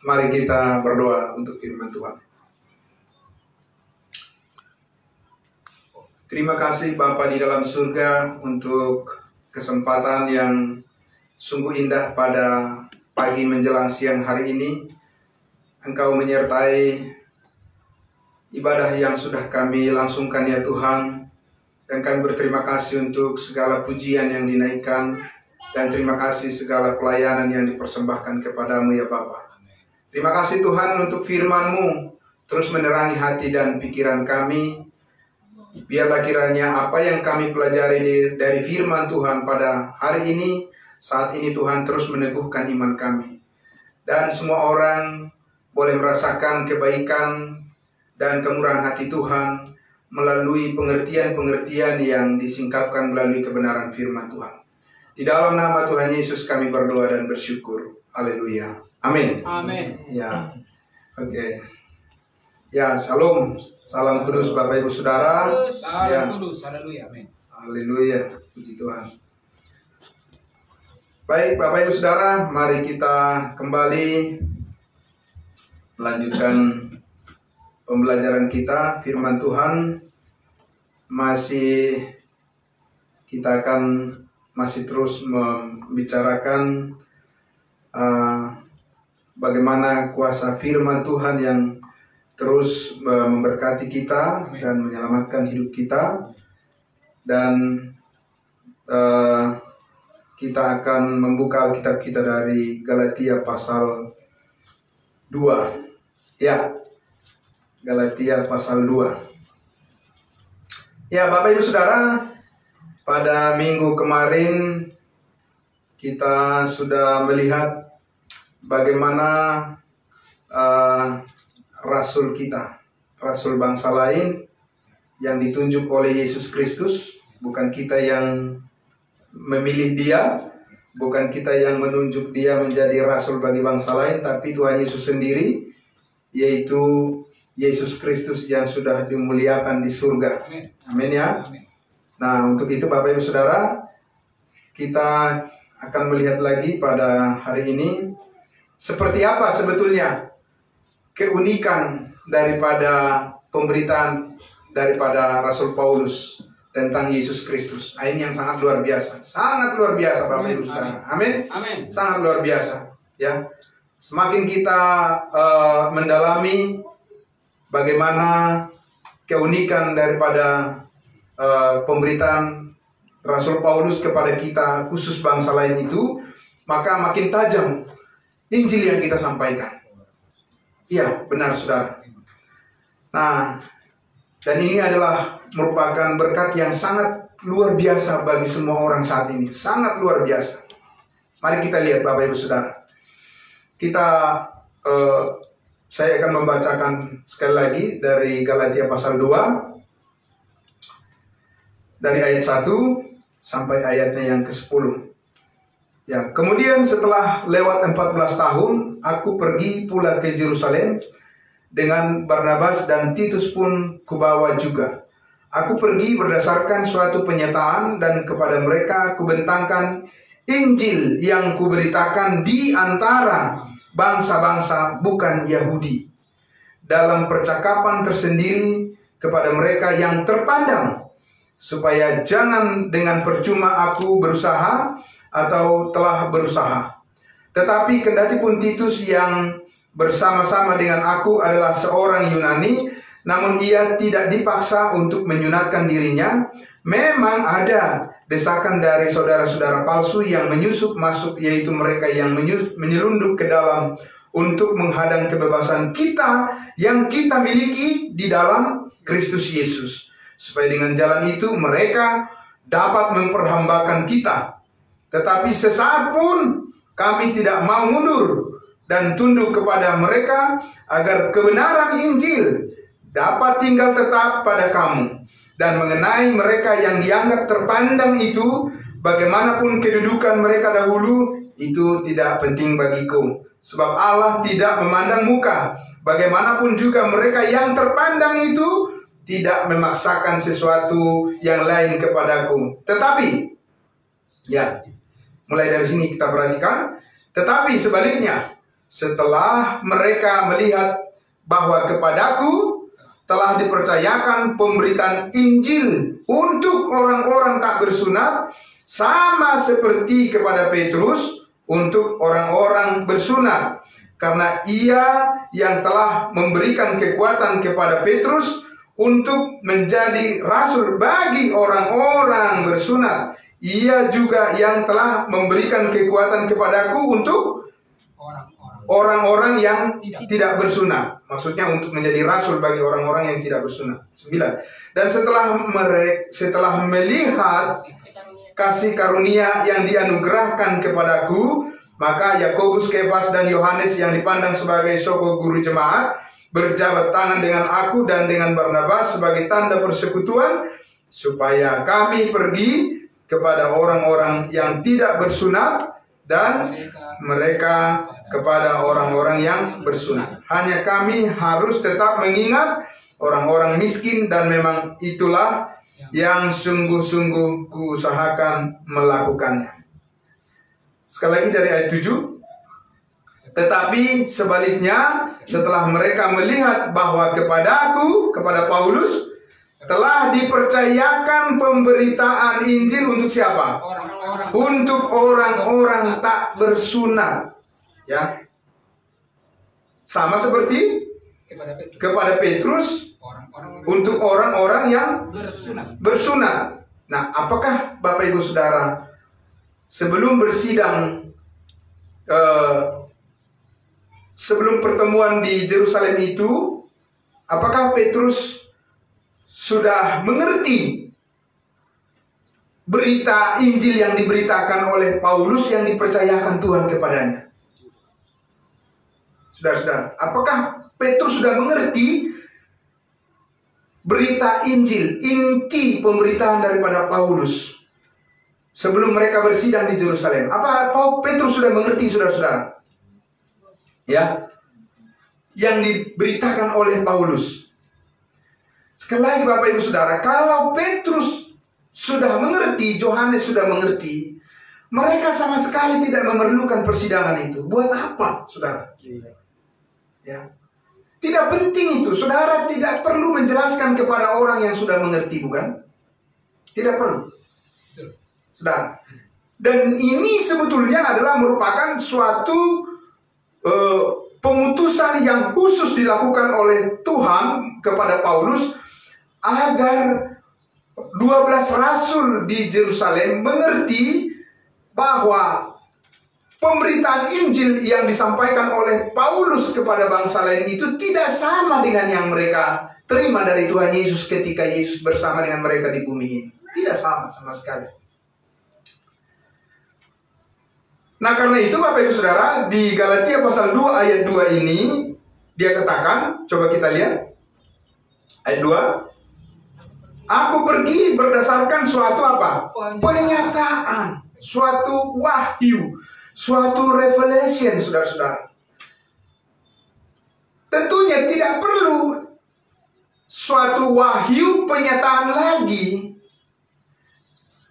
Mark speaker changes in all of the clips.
Speaker 1: Mari kita berdoa untuk firman Tuhan. Terima kasih Bapa di dalam surga untuk kesempatan yang sungguh indah pada pagi menjelang siang hari ini. Engkau menyertai ibadah yang sudah kami langsungkan ya Tuhan. Dan kami berterima kasih untuk segala pujian yang dinaikkan. Dan terima kasih segala pelayanan yang dipersembahkan kepadamu ya Bapa. Terima kasih Tuhan untuk firman-Mu terus menerangi hati dan pikiran kami. Biarlah kiranya apa yang kami pelajari dari firman Tuhan pada hari ini, saat ini Tuhan terus meneguhkan iman kami. Dan semua orang boleh merasakan kebaikan dan kemurahan hati Tuhan melalui pengertian-pengertian yang disingkapkan melalui kebenaran firman Tuhan. Di dalam nama Tuhan Yesus kami berdoa dan bersyukur. Haleluya. Amin.
Speaker 2: Amin.
Speaker 1: Ya, oke. Ya, salam kudus Bapak Ibu Saudara.
Speaker 2: Salam kudus, haleluya, amin.
Speaker 1: Haleluya, puji Tuhan. Baik Bapak Ibu Saudara, mari kita kembali melanjutkan pembelajaran kita, firman Tuhan. Kita akan masih terus membicarakan bagaimana kuasa firman Tuhan yang terus memberkati kita dan menyelamatkan hidup kita. Dan kita akan membuka Alkitab kita dari Galatia pasal 2. Ya, Galatia pasal 2. Ya, Bapak Ibu Saudara, pada minggu kemarin kita sudah melihat bagaimana rasul kita, rasul bangsa lain yang ditunjuk oleh Yesus Kristus. Bukan kita yang memilih dia, bukan kita yang menunjuk dia menjadi rasul bagi bangsa lain, tapi Tuhan Yesus sendiri, yaitu Yesus Kristus yang sudah dimuliakan di surga. Amin ya. Nah, untuk itu Bapak Ibu Saudara, kita akan melihat lagi pada hari ini seperti apa sebetulnya keunikan daripada pemberitaan daripada Rasul Paulus tentang Yesus Kristus. Ini yang sangat luar biasa. Sangat luar biasa Bapak Ibu Saudara. Amin.
Speaker 2: Amin.
Speaker 1: Sangat luar biasa. Ya. Semakin kita mendalami bagaimana keunikan daripada pemberitaan Rasul Paulus kepada kita khusus bangsa lain itu, maka makin tajam Injil yang kita sampaikan. Iya, benar Saudara. Nah, dan ini adalah merupakan berkat yang sangat luar biasa bagi semua orang saat ini. Sangat luar biasa. Mari kita lihat Bapak Ibu Saudara. Saya akan membacakan sekali lagi dari Galatia pasal 2. Dari ayat 1 sampai ayatnya yang ke-10. Ya, kemudian setelah lewat 14 tahun, aku pergi pula ke Yerusalem dengan Barnabas dan Titus pun kubawa juga. Aku pergi berdasarkan suatu penyataan dan kepada mereka kubentangkan Injil yang kuberitakan di antara bangsa-bangsa bukan Yahudi. Dalam percakapan tersendiri kepada mereka yang terpandang, supaya jangan dengan percuma aku berusaha atau telah berusaha. Tetapi kendati pun Titus yang bersama-sama dengan aku adalah seorang Yunani, namun ia tidak dipaksa untuk menyunatkan dirinya. Memang ada desakan dari saudara-saudara palsu yang menyusup masuk, yaitu mereka yang menyelundup ke dalam untuk menghadang kebebasan kita yang kita miliki di dalam Kristus Yesus, supaya dengan jalan itu mereka dapat memperhambakan kita. Tetapi sesaat pun kami tidak mau mundur dan tunduk kepada mereka, agar kebenaran Injil dapat tinggal tetap pada kamu. Dan mengenai mereka yang dianggap terpandang itu, bagaimanapun kedudukan mereka dahulu, itu tidak penting bagiku. Sebab Allah tidak memandang muka. Bagaimanapun juga mereka yang terpandang itu tidak memaksakan sesuatu yang lain kepadaku. Tetapi, ya, mulai dari sini kita perhatikan. Tetapi sebaliknya, setelah mereka melihat bahwa kepadaku telah dipercayakan pemberitaan Injil untuk orang-orang tak bersunat, sama seperti kepada Petrus untuk orang-orang bersunat. Karena ia yang telah memberikan kekuatan kepada Petrus untuk menjadi rasul bagi orang-orang bersunat, ia juga yang telah memberikan kekuatan kepadaku untuk orang-orang yang tidak bersunat. Maksudnya untuk menjadi rasul bagi orang-orang yang tidak bersunat. 9. Dan setelah melihat kasih karunia yang dianugerahkan kepadaku, maka Yakobus, Kefas, dan Yohanes yang dipandang sebagai soko guru jemaat berjabat tangan dengan aku dan dengan Barnabas sebagai tanda persekutuan, supaya kami pergi kepada orang-orang yang tidak bersunat dan mereka kepada orang-orang yang bersunat. Hanya kami harus tetap mengingat orang-orang miskin, dan memang itulah yang sungguh-sungguh kuusahakan melakukannya. Sekali lagi dari ayat 7. Tetapi sebaliknya, setelah mereka melihat bahwa kepada Paulus telah dipercayakan pemberitaan Injil untuk siapa? Untuk orang-orang tak bersunat. Ya. Sama seperti kepada Petrus untuk orang-orang yang bersunat. Nah, apakah Bapak Ibu Saudara, sebelum bersidang, sebelum pertemuan di Yerusalem itu, apakah Petrus sudah mengerti berita Injil yang diberitakan oleh Paulus yang dipercayakan Tuhan kepadanya? Saudara-saudara, apakah Petrus sudah mengerti berita Injil, inti pemberitaan daripada Paulus sebelum mereka bersidang di Yerusalem? Apa Petrus sudah mengerti, saudara-saudara? Ya, yang diberitakan oleh Paulus. Sekali lagi Bapak Ibu Saudara, kalau Petrus sudah mengerti, Yohanes sudah mengerti, mereka sama sekali tidak memerlukan persidangan itu. Buat apa, saudara? Ya, tidak penting itu. Saudara tidak perlu menjelaskan kepada orang yang sudah mengerti, bukan? Tidak perlu, saudara. Dan ini sebetulnya adalah merupakan suatu pengutusan yang khusus dilakukan oleh Tuhan kepada Paulus, agar 12 rasul di Yerusalem mengerti bahwa pemberitaan Injil yang disampaikan oleh Paulus kepada bangsa lain itu tidak sama dengan yang mereka terima dari Tuhan Yesus ketika Yesus bersama dengan mereka di bumi ini. Tidak sama sekali. Nah, karena itu Bapak Ibu Saudara, di Galatia pasal 2 ayat 2 ini dia katakan, coba kita lihat ayat 2. Aku pergi berdasarkan suatu apa? Penyataan, suatu wahyu, suatu revelation, saudara-saudara. Tentunya tidak perlu suatu wahyu penyataan lagi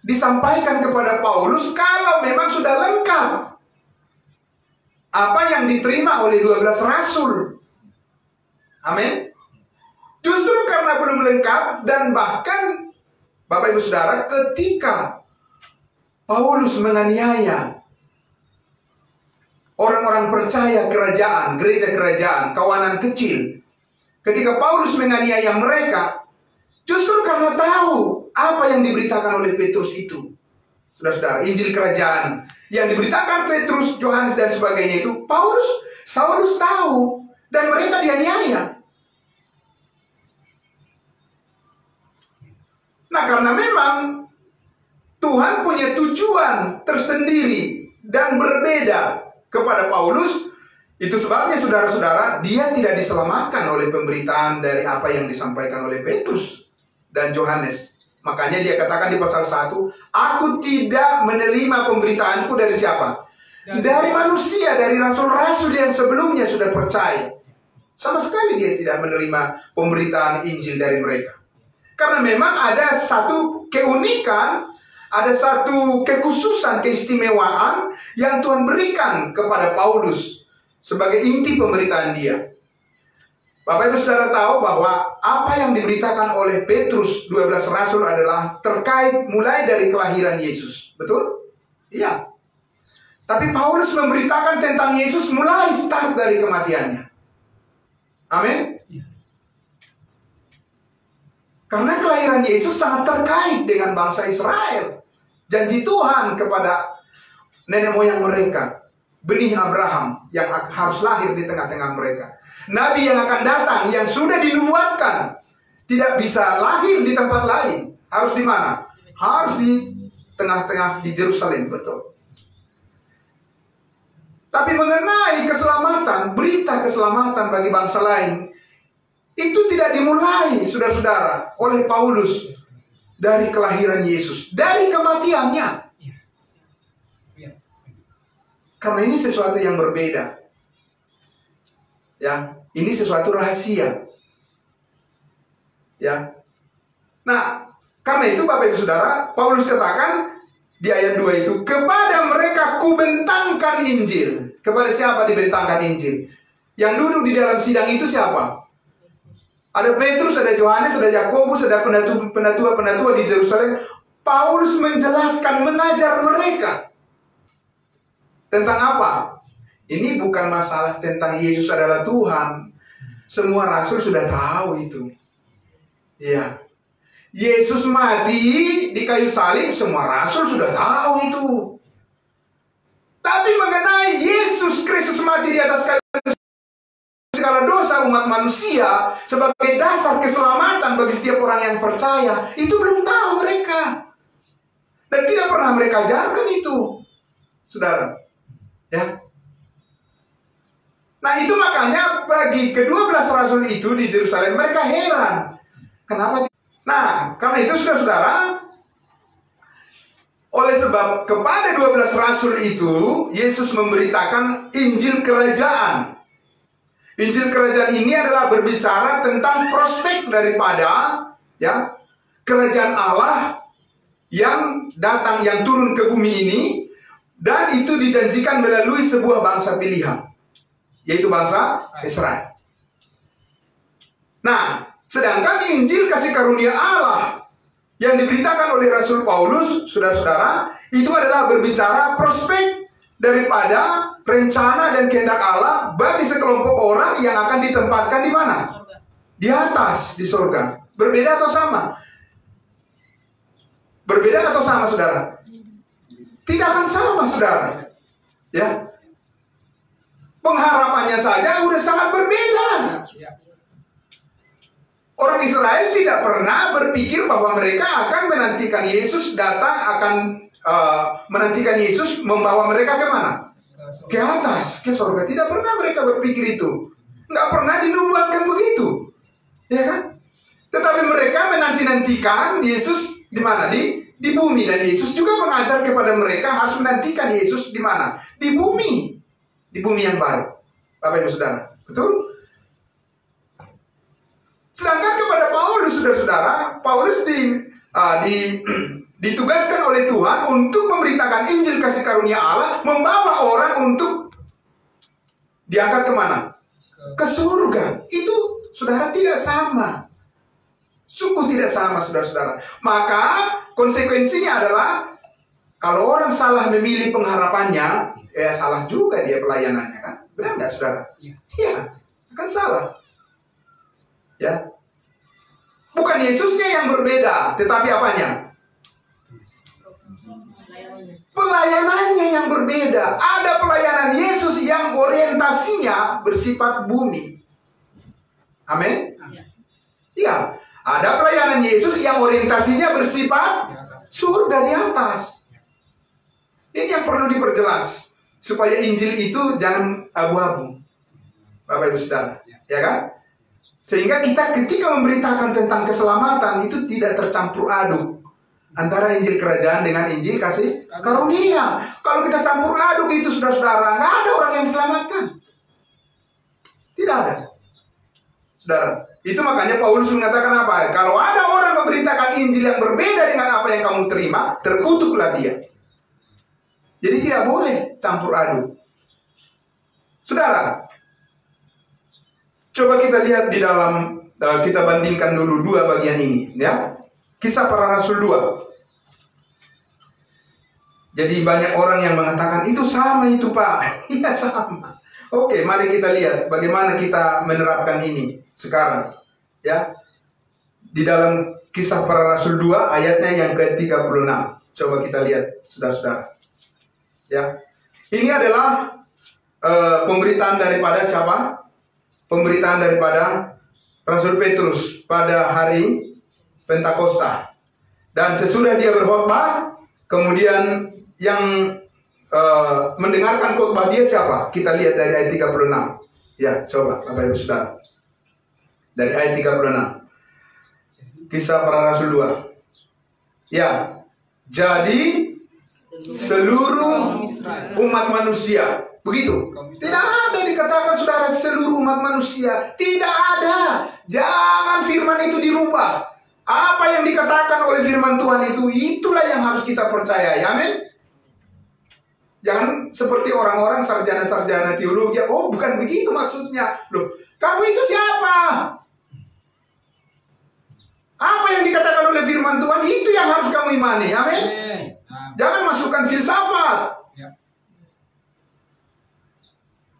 Speaker 1: disampaikan kepada Paulus kalau memang sudah lengkap apa yang diterima oleh 12 rasul. Amin. Justru karena belum lengkap, dan bahkan Bapak Ibu Saudara, ketika Paulus menganiaya orang-orang percaya kerajaan, gereja kerajaan, kawanan kecil, ketika Paulus menganiaya mereka, justru karena tahu apa yang diberitakan oleh Petrus itu. Saudara-saudara, Injil kerajaan yang diberitakan Petrus, Yohanes, dan sebagainya itu, Saulus tahu, dan mereka dianiaya. Nah, karena memang Tuhan punya tujuan tersendiri dan berbeda kepada Paulus, itu sebabnya saudara-saudara, dia tidak diselamatkan oleh pemberitaan dari apa yang disampaikan oleh Petrus dan Yohanes. Makanya dia katakan di pasal 1, aku tidak menerima pemberitaanku dari siapa? Dari manusia, dari rasul-rasul yang sebelumnya sudah percaya. Sama sekali dia tidak menerima pemberitaan Injil dari mereka. Karena memang ada satu keunikan, ada satu kekhususan, keistimewaan yang Tuhan berikan kepada Paulus sebagai inti pemberitaan dia. Bapak Ibu Saudara tahu bahwa apa yang diberitakan oleh Petrus 12 Rasul adalah terkait mulai dari kelahiran Yesus. Betul? Iya. Tapi Paulus memberitakan tentang Yesus mulai start dari kematiannya. Amin. Karena kelahiran Yesus sangat terkait dengan bangsa Israel. Janji Tuhan kepada nenek moyang mereka, benih Abraham yang harus lahir di tengah-tengah mereka. Nabi yang akan datang, yang sudah dinubuatkan, tidak bisa lahir di tempat lain. Harus di mana? Harus di tengah-tengah di Yerusalem, betul. Tapi mengenai keselamatan, berita keselamatan bagi bangsa lain, itu tidak dimulai, saudara-saudara, oleh Paulus dari kelahiran Yesus, dari kematiannya. Karena ini sesuatu yang berbeda. Ya, ini sesuatu rahasia. Ya. Nah, karena itu Bapak Ibu Saudara, Paulus katakan di ayat 2 itu, kepada mereka kubentangkan Injil. Kepada siapa dibentangkan Injil? Yang duduk di dalam sidang itu siapa? Ada Petrus, ada Yohanes, ada Yakobus, ada penatua-penatua di Yerusalem. Paulus menjelaskan, mengajar mereka. Tentang apa? Ini bukan masalah tentang Yesus adalah Tuhan. Semua rasul sudah tahu itu. Ya. Yesus mati di kayu salib, semua rasul sudah tahu itu. Tapi mengenai Yesus Kristus mati di atas kayu segala dosa umat manusia sebagai dasar keselamatan bagi setiap orang yang percaya, itu belum tahu mereka. Dan tidak pernah mereka ajarkan itu, saudara. Ya. Nah, itu makanya bagi ke-12 rasul itu di Yerusalem, mereka heran. Kenapa? Nah, karena itu saudara-saudara, oleh sebab kepada 12 rasul itu, Yesus memberitakan Injil Kerajaan. Injil Kerajaan ini adalah berbicara tentang prospek daripada ya kerajaan Allah yang datang, yang turun ke bumi ini, dan itu dijanjikan melalui sebuah bangsa pilihan, yaitu bangsa Israel. Nah, sedangkan Injil kasih karunia Allah yang diberitakan oleh Rasul Paulus, saudara-saudara, itu adalah berbicara prospek daripada rencana dan kehendak Allah bagi sekelompok orang yang akan ditempatkan di mana? Di atas, di surga. Berbeda atau sama? Berbeda atau sama, saudara? Tidak akan sama, saudara. Ya. Pengharapannya saja udah sangat berbeda. Orang Israel tidak pernah berpikir bahwa mereka akan menantikan Yesus datang, akan menantikan Yesus membawa mereka ke mana? Ke atas, ke surga. Tidak pernah mereka berpikir itu. Nggak pernah dinubuatkan begitu. Ya kan? Tetapi mereka menanti-nantikan Yesus di mana? Di bumi. Dan Yesus juga mengajar kepada mereka harus menantikan Yesus di mana? Di bumi. Di bumi yang baru. Bapak Ibu Saudara. Betul? Sedangkan kepada Paulus, saudara-saudara, Paulus ditugaskan oleh Tuhan untuk memberitakan Injil kasih karunia Allah, membawa orang untuk diangkat kemana? Ke surga. Itu, saudara, tidak sama. Sungguh tidak sama, saudara-saudara. Maka konsekuensinya adalah kalau orang salah memilih pengharapannya, ya salah juga dia pelayanannya, kan? Benar nggak, saudara? Iya, akan salah. Ya, bukan Yesusnya yang berbeda, tetapi apanya? Pelayanannya yang berbeda. Ada pelayanan Yesus yang orientasinya bersifat bumi. Amin. Iya, ada pelayanan Yesus yang orientasinya bersifat surga di atas. Ini yang perlu diperjelas supaya Injil itu jangan abu-abu, Bapak Ibu Saudara, ya kan? Sehingga kita ketika memberitakan tentang keselamatan itu tidak tercampur aduk antara Injil Kerajaan dengan Injil kasih karunia. Kalau kita campur aduk itu, saudara-saudara, nggak ada orang yang diselamatkan. Tidak ada. Saudara, itu makanya Paulus mengatakan apa? Kalau ada orang memberitakan Injil yang berbeda dengan apa yang kamu terima, terkutuklah dia. Jadi tidak boleh campur aduk. Saudara, coba kita lihat di dalam, kita bandingkan dulu dua bagian ini, ya. Kisah Para Rasul 2. Jadi banyak orang yang mengatakan itu sama itu Pak. Iya sama. Oke, mari kita lihat bagaimana kita menerapkan ini sekarang, ya. Di dalam Kisah Para Rasul 2 ayatnya yang ke-36. Coba kita lihat, saudara-saudara. Ya. Ini adalah pemberitaan daripada siapa? Pemberitaan daripada Rasul Petrus pada hari Pentakosta. Dan sesudah dia berkhotbah, kemudian yang mendengarkan khotbah dia siapa? Kita lihat dari ayat 36. Ya, coba Bapak Ibu Saudara. Dari ayat 36. Kisah Para Rasul 2. Ya. Jadi seluruh umat manusia. Begitu. Tidak ada dikatakan saudara seluruh umat manusia. Tidak ada. Jangan firman itu dirubah. Apa yang dikatakan oleh firman Tuhan itu, itulah yang harus kita percayai. Amin. Jangan seperti orang-orang sarjana-sarjana teologi. Oh, bukan begitu maksudnya. Loh, kamu itu siapa? Apa yang dikatakan oleh firman Tuhan, itu yang harus kamu imani. Amin. Jangan masukkan filsafat.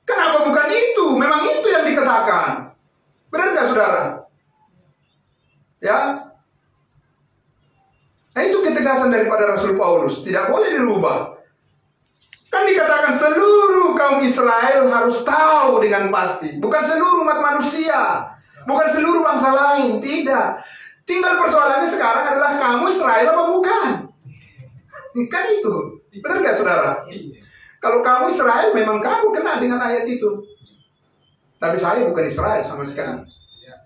Speaker 1: Kenapa bukan itu? Memang itu yang dikatakan. Benar nggak saudara? Ya. Nah itu ketegasan daripada Rasul Paulus. Tidak boleh dirubah. Kan dikatakan seluruh kaum Israel harus tahu dengan pasti. Bukan seluruh umat manusia. Bukan seluruh bangsa lain. Tidak. Tinggal persoalannya sekarang adalah kamu Israel apa bukan? Kan itu. Benar nggak saudara? Kalau kamu Israel, memang kamu kena dengan ayat itu. Tapi saya bukan Israel sama sekali.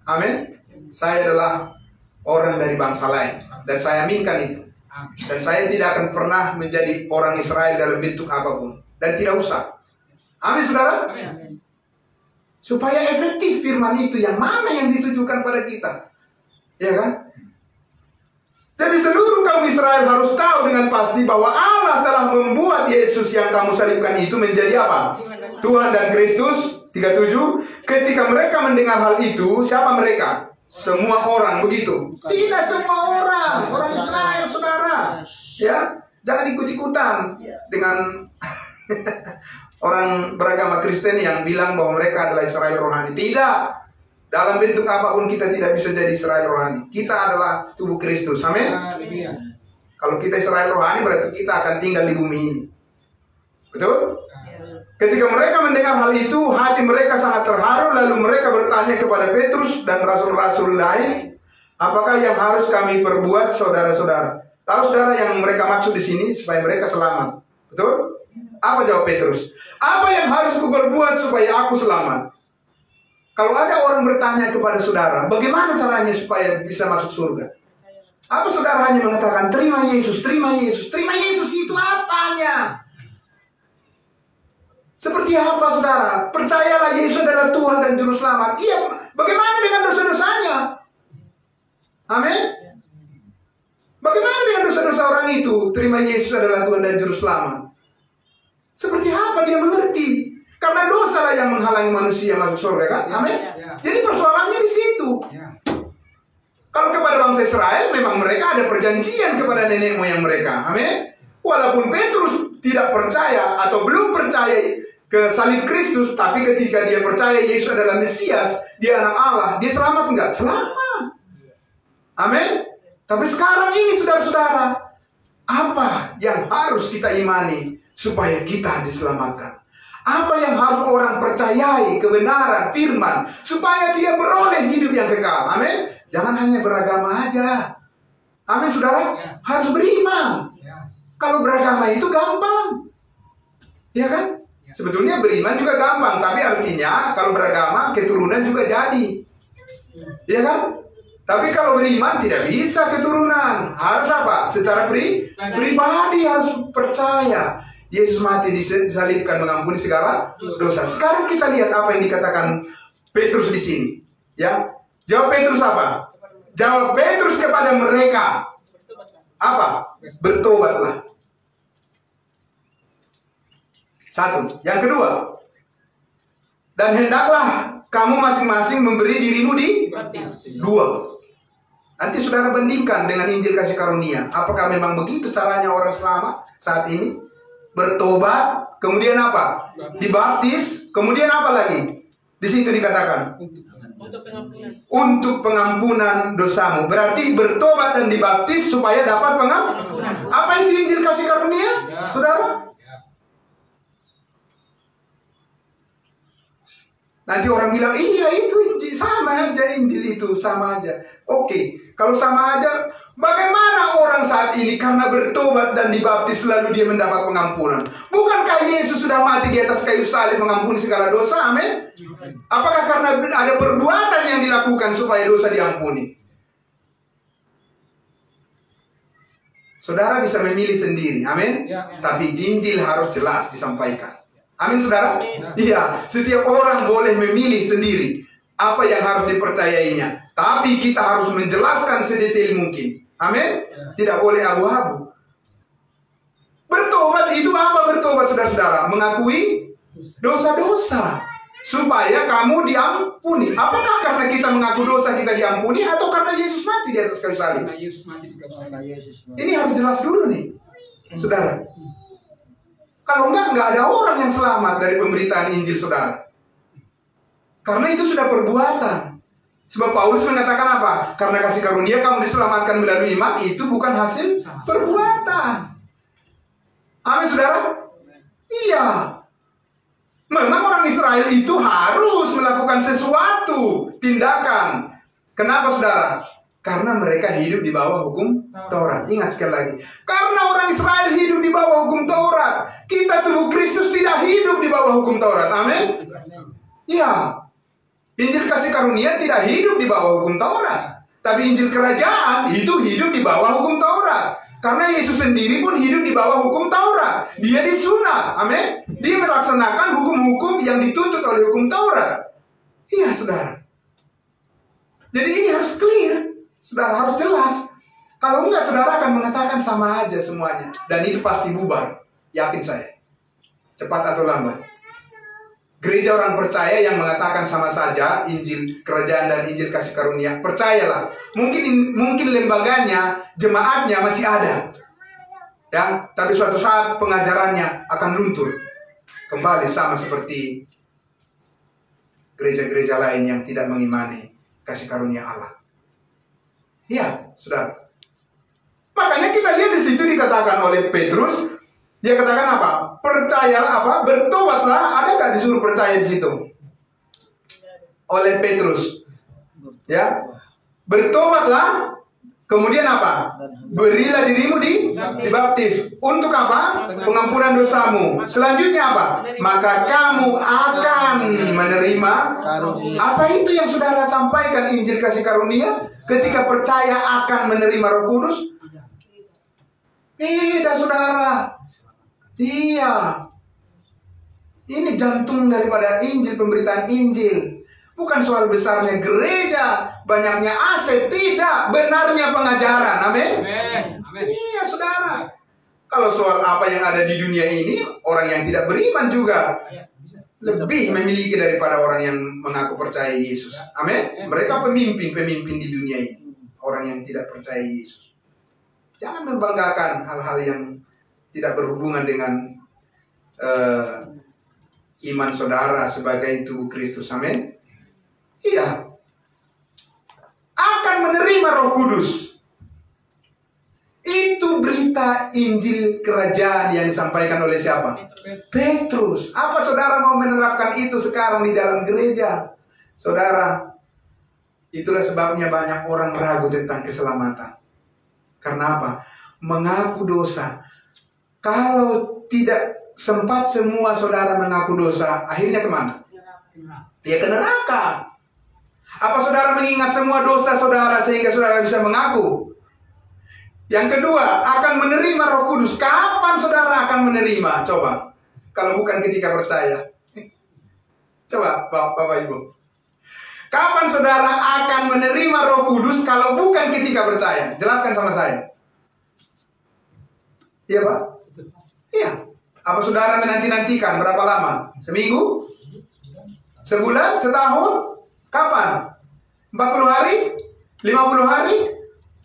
Speaker 1: Amin. Saya adalah orang dari bangsa lain. Dan saya aminkan itu. Dan saya tidak akan pernah menjadi orang Israel dalam bentuk apapun. Dan tidak usah. Amin saudara. Supaya efektif firman itu, yang mana yang ditujukan pada kita. Ya kan? Jadi seluruh kaum Israel harus tahu dengan pasti bahwa Allah telah membuat Yesus yang kamu salibkan itu menjadi apa? Tuhan dan Kristus. 37. Ketika mereka mendengar hal itu, siapa mereka? Semua orang, begitu? Tidak semua orang. Orang Israel, saudara. Ya, jangan ikut-ikutan dengan orang beragama Kristen yang bilang bahwa mereka adalah Israel rohani. Tidak. Dalam bentuk apapun kita tidak bisa jadi Israel rohani. Kita adalah tubuh Kristus. Amin. Kalau kita Israel rohani berarti kita akan tinggal di bumi ini. Betul? Ketika mereka mendengar hal itu, hati mereka sangat terharu. Lalu mereka bertanya kepada Petrus dan rasul-rasul lain, apakah yang harus kami perbuat, saudara-saudara? Tahu saudara yang mereka maksud di sini supaya mereka selamat. Betul? Apa jawab Petrus? Apa yang harus aku perbuat supaya aku selamat? Kalau ada orang bertanya kepada saudara, bagaimana caranya supaya bisa masuk surga? Apa saudara hanya mengatakan, terima Yesus, terima Yesus, terima Yesus, itu apanya? Seperti apa saudara? Percayalah Yesus adalah Tuhan dan Juru Selamat. Iya, bagaimana dengan dosa-dosanya? Amin. Bagaimana dengan dosa-dosa orang itu? Terima Yesus adalah Tuhan dan Juru Selamat. Seperti apa dia mengerti? Karena dosa lah yang menghalangi manusia masuk surga, kan? Amin. Jadi persoalannya di situ. Kalau kepada bangsa Israel, memang mereka ada perjanjian kepada nenek moyang mereka. Amin. Walaupun Petrus tidak percaya atau belum percaya ke salib Kristus, tapi ketika dia percaya Yesus adalah Mesias, dia anak Allah, dia selamat enggak? Selamat. Amin. Tapi sekarang ini saudara-saudara, apa yang harus kita imani supaya kita diselamatkan? Apa yang harus orang percayai, kebenaran, firman, supaya dia beroleh hidup yang kekal. Amin. Jangan hanya beragama aja. Amin saudara. Harus beriman. Kalau beragama itu gampang. Ya kan? Sebetulnya beriman juga gampang. Tapi artinya kalau beragama keturunan juga jadi. Ya kan? Tapi kalau beriman tidak bisa keturunan. Harus apa? Secara pribadi harus percaya. Yesus mati disalibkan mengampuni segala dosa. Sekarang kita lihat apa yang dikatakan Petrus di sini. Ya, jawab Petrus apa? Jawab Petrus kepada mereka apa? Bertobatlah. Satu. Yang kedua, Dan hendaklah kamu masing-masing memberi dirimu di dua. Nanti saudara bandingkan dengan Injil kasih karunia. Apakah memang begitu caranya orang selamat saat ini? Bertobat, kemudian apa? Dibaptis, kemudian apa lagi? Di situ dikatakan untuk pengampunan dosamu. Berarti bertobat dan dibaptis supaya dapat pengampunan. Apa itu Injil kasih karunia, saudara? Nanti orang bilang, iya itu Injil, sama aja Injil itu, sama aja. Oke, kalau sama aja, bagaimana orang saat ini karena bertobat dan dibaptis lalu dia mendapat pengampunan? Bukankah Yesus sudah mati di atas kayu salib mengampuni segala dosa, amin? Apakah karena ada perbuatan yang dilakukan supaya dosa diampuni? Saudara bisa memilih sendiri, amin? Tapi Injil harus jelas disampaikan. Amin, saudara? Iya, setiap orang boleh memilih sendiri apa yang harus dipercayainya. Tapi kita harus menjelaskan sedetail mungkin. Amin? Tidak boleh abu-abu. Bertobat itu apa bertobat, saudara-saudara? Mengakui dosa-dosa supaya kamu diampuni. Apakah karena kita mengaku dosa kita diampuni atau karena Yesus mati di atas kayu salib? Ini harus jelas dulu nih, saudara. Kalau enggak ada orang yang selamat dari pemberitaan Injil, saudara. Karena itu sudah perbuatan. Sebab Paulus mengatakan apa? Karena kasih karunia kamu diselamatkan melalui iman, itu bukan hasil perbuatan. Amin, saudara? Iya. Memang orang Israel itu harus melakukan sesuatu tindakan. Kenapa, saudara? Karena mereka hidup di bawah hukum Taurat. Ingat sekali lagi. Karena orang Israel hidup di bawah hukum Taurat. Kita tubuh Kristus tidak hidup di bawah hukum Taurat. Amin. Ya. Injil kasih karunia tidak hidup di bawah hukum Taurat. Tapi Injil kerajaan itu hidup di bawah hukum Taurat. Karena Yesus sendiri pun hidup di bawah hukum Taurat. Dia disunat. Amin. Dia melaksanakan hukum-hukum yang dituntut oleh hukum Taurat. Iya, saudara. Jadi ini harus clear. Saudara harus jelas. Kalau enggak, saudara akan mengatakan sama aja semuanya. Dan itu pasti bubar. Yakin saya. Cepat atau lambat. Gereja orang percaya yang mengatakan sama saja Injil kerajaan dan Injil kasih karunia, percayalah. Mungkin lembaganya, jemaatnya masih ada. Ya, tapi suatu saat pengajarannya akan luntur. Kembali sama seperti gereja-gereja lain yang tidak mengimani kasih karunia Allah. Iya, saudara. Makanya kita lihat di situ dikatakan oleh Petrus, dia katakan apa? Percayalah apa? Bertobatlah. Ada nggak disuruh percaya di situ? Oleh Petrus, ya. Bertobatlah. Kemudian apa? Berilah dirimu dibaptis. Untuk apa? Pengampunan dosamu. Selanjutnya apa? Maka kamu akan menerima karunia. Apa itu yang saudara sampaikan Injil kasih karunia? Ketika percaya akan menerima Roh Kudus? Tidak, saudara. Iya. Ini jantung daripada Injil, pemberitaan Injil. Bukan soal besarnya gereja, banyaknya aset, tidak. Benarnya pengajaran, amin? Iya, saudara. Kalau soal apa yang ada di dunia ini, orang yang tidak beriman juga lebih memiliki daripada orang yang mengaku percaya Yesus. Amin? Mereka pemimpin di dunia ini. Orang yang tidak percaya Yesus. Jangan membanggakan hal-hal yang tidak berhubungan dengan iman saudara sebagai tubuh Kristus. Amin? Iya. Akan menerima Roh Kudus. Itu berita Injil kerajaan yang disampaikan oleh siapa? Petrus. Apa saudara mau menerapkan itu sekarang di dalam gereja? Saudara, itulah sebabnya banyak orang ragu tentang keselamatan. Karena apa? Mengaku dosa. Kalau tidak sempat semua saudara mengaku dosa, akhirnya kemana? Ya ke neraka. Apa saudara mengingat semua dosa saudara sehingga saudara bisa mengaku? Yang kedua, akan menerima Roh Kudus. Kapan saudara akan menerima? Coba. Kalau bukan ketika percaya. Coba, Bapak Ibu. Kapan saudara akan menerima Roh Kudus kalau bukan ketika percaya? Jelaskan sama saya. Iya, Pak? Iya. Apa saudara menanti-nantikan berapa lama? Seminggu? Sebulan? Setahun? Kapan? 40 hari? 50 hari?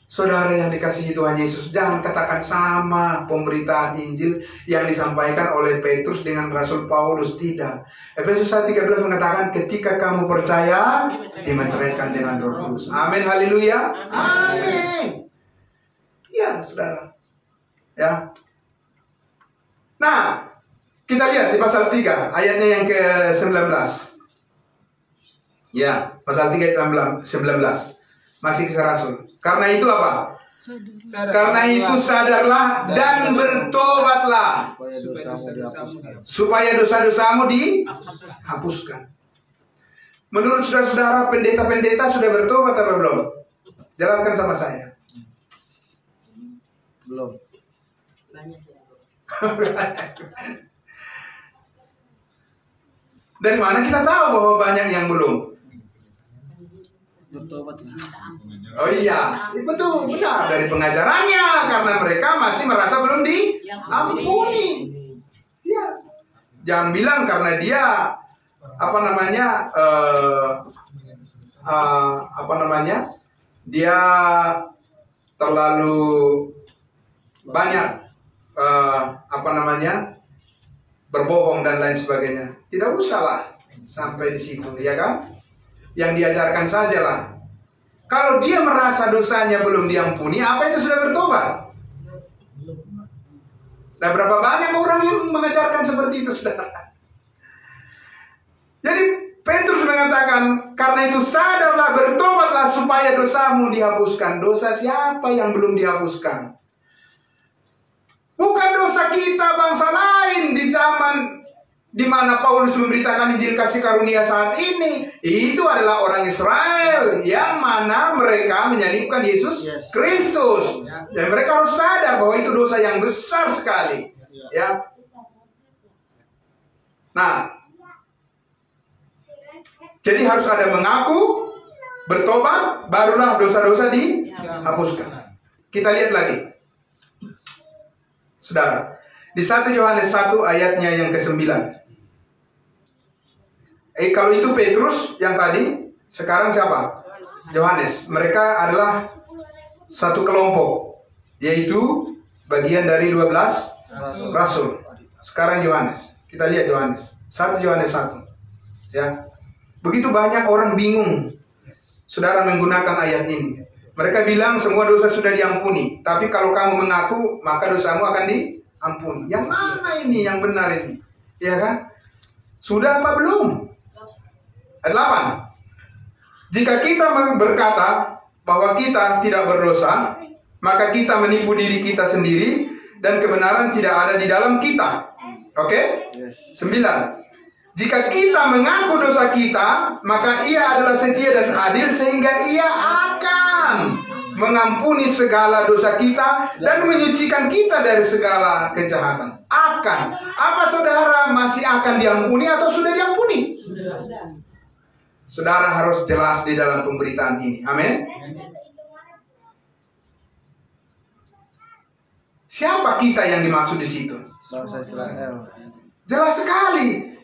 Speaker 1: Saudara yang dikasihi Tuhan Yesus, jangan katakan sama pemberitaan Injil yang disampaikan oleh Petrus dengan Rasul Paulus. Tidak. Efesus 1:13 mengatakan ketika kamu percaya, dimeteraikan dengan Roh Kudus. Amin, haleluya. Amin. Ya, saudara. Ya. Nah, kita lihat di pasal 3 ayatnya yang ke-19. Ya, pasal 3 ayat 19. Masih kisah Rasul. Karena itu apa? Karena itu sadarlah dan bertobatlah supaya dosa-dosamu dihapuskan. Menurut saudara-saudara, pendeta-pendeta sudah bertobat atau belum? Jelaskan sama saya.
Speaker 3: Belum.
Speaker 1: Dari mana kita tahu bahwa banyak yang belum?
Speaker 3: Bertobat.
Speaker 1: Oh iya, betul, benar. Dari pengajarannya, karena mereka masih merasa belum diampuni. Iya. Jangan bilang karena dia dia terlalu banyak berbohong dan lain sebagainya. Tidak usahlah sampai di situ, ya kan? Yang diajarkan sajalah. Kalau dia merasa dosanya belum diampuni, apa itu sudah bertobat? Nah, berapa banyak orang yang mengajarkan seperti itu, saudara? Jadi Petrus mengatakan, karena itu sadarlah, bertobatlah supaya dosamu dihapuskan. Dosa siapa yang belum dihapuskan? Bukan dosa kita, bangsa lain di zaman di mana Paulus memberitakan Injil kasih karunia saat ini. Itu adalah orang Israel yang mana mereka menyalibkan Yesus Kristus. Dan mereka harus sadar bahwa itu dosa yang besar sekali. Ya. Nah, jadi harus ada mengaku, bertobat, barulah dosa-dosa dihapuskan. Kita lihat lagi, saudara, di 1 Yohanes 1 ayatnya yang ke-9. Kalau itu Petrus yang tadi, sekarang siapa? Yohanes. Mereka adalah satu kelompok, yaitu bagian dari 12 Rasul. Sekarang Yohanes. Kita lihat Yohanes. 1 Yohanes 1. Ya. Begitu banyak orang bingung, saudara, menggunakan ayat ini. Mereka bilang semua dosa sudah diampuni, tapi kalau kamu mengaku, maka dosamu akan diampuni. Yang mana ini yang benar ini? Ya kan? Sudah apa belum? Ayat 8. Jika kita berkata bahwa kita tidak berdosa, maka kita menipu diri kita sendiri dan kebenaran tidak ada di dalam kita. Oke? 9. Jika kita mengaku dosa kita, maka Ia adalah setia dan adil sehingga Ia akan mengampuni segala dosa kita dan menyucikan kita dari segala kejahatan. Akan. Apa saudara masih akan diampuni atau sudah diampuni? Saudara harus jelas di dalam pemberitaan ini. Amin. Siapa kita yang dimaksud di situ?
Speaker 3: Bangsa Israel.
Speaker 1: Jelas sekali.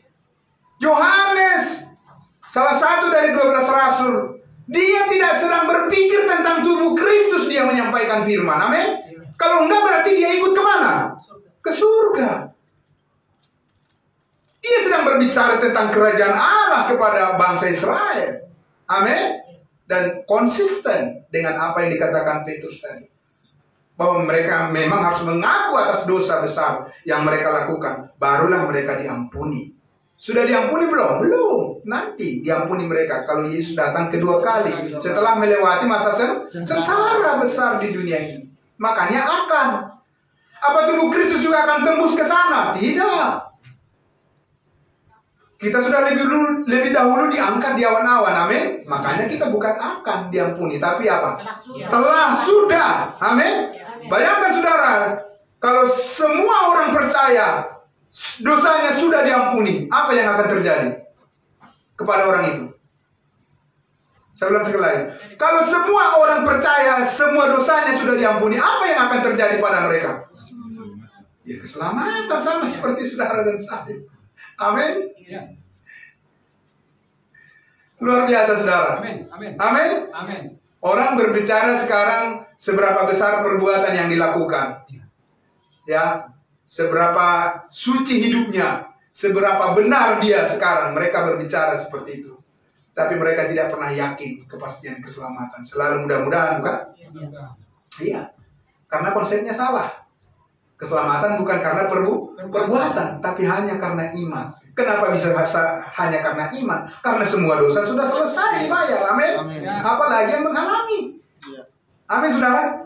Speaker 1: Yohanes, salah satu dari 12 rasul, dia tidak sedang berpikir tentang tubuh Kristus, dia menyampaikan firman. Amin. Kalau enggak berarti dia ikut kemana? Ke surga. Dia sedang berbicara tentang kerajaan Allah kepada bangsa Israel. Amin. Dan konsisten dengan apa yang dikatakan Petrus tadi, bahwa mereka memang harus mengaku atas dosa besar yang mereka lakukan, barulah mereka diampuni. Sudah diampuni belum? Belum. Nanti diampuni mereka kalau Yesus datang kedua kali setelah melewati masa sengsara besar di dunia ini. Makanya akan. Apa tubuh Kristus juga akan tembus ke sana? Tidak. Kita sudah lebih dahulu diangkat di awan-awan. Amin. Makanya kita bukan akan diampuni, tapi apa? Telah sudah. Amin. Bayangkan saudara, kalau semua orang percaya dosanya sudah diampuni, apa yang akan terjadi kepada orang itu? Saya ulang sekali lagi. Kalau semua orang percaya semua dosanya sudah diampuni, apa yang akan terjadi pada mereka? Ya, keselamatan, sama seperti saudara dan saya. Amin. Luar biasa, saudara.
Speaker 2: Amin. Amin.
Speaker 1: Amin.
Speaker 2: Amin.
Speaker 1: Orang berbicara sekarang seberapa besar perbuatan yang dilakukan. Ya, seberapa suci hidupnya, seberapa benar dia sekarang. Mereka berbicara seperti itu. Tapi mereka tidak pernah yakin kepastian keselamatan. Selalu mudah-mudahan, bukan? Iya. Karena konsepnya salah. Keselamatan bukan karena perbuatan, tapi hanya karena iman. Kenapa bisa hanya karena iman? Karena semua dosa sudah selesai dibayar. Amin. Apalagi yang menghalangi. Amin, saudara.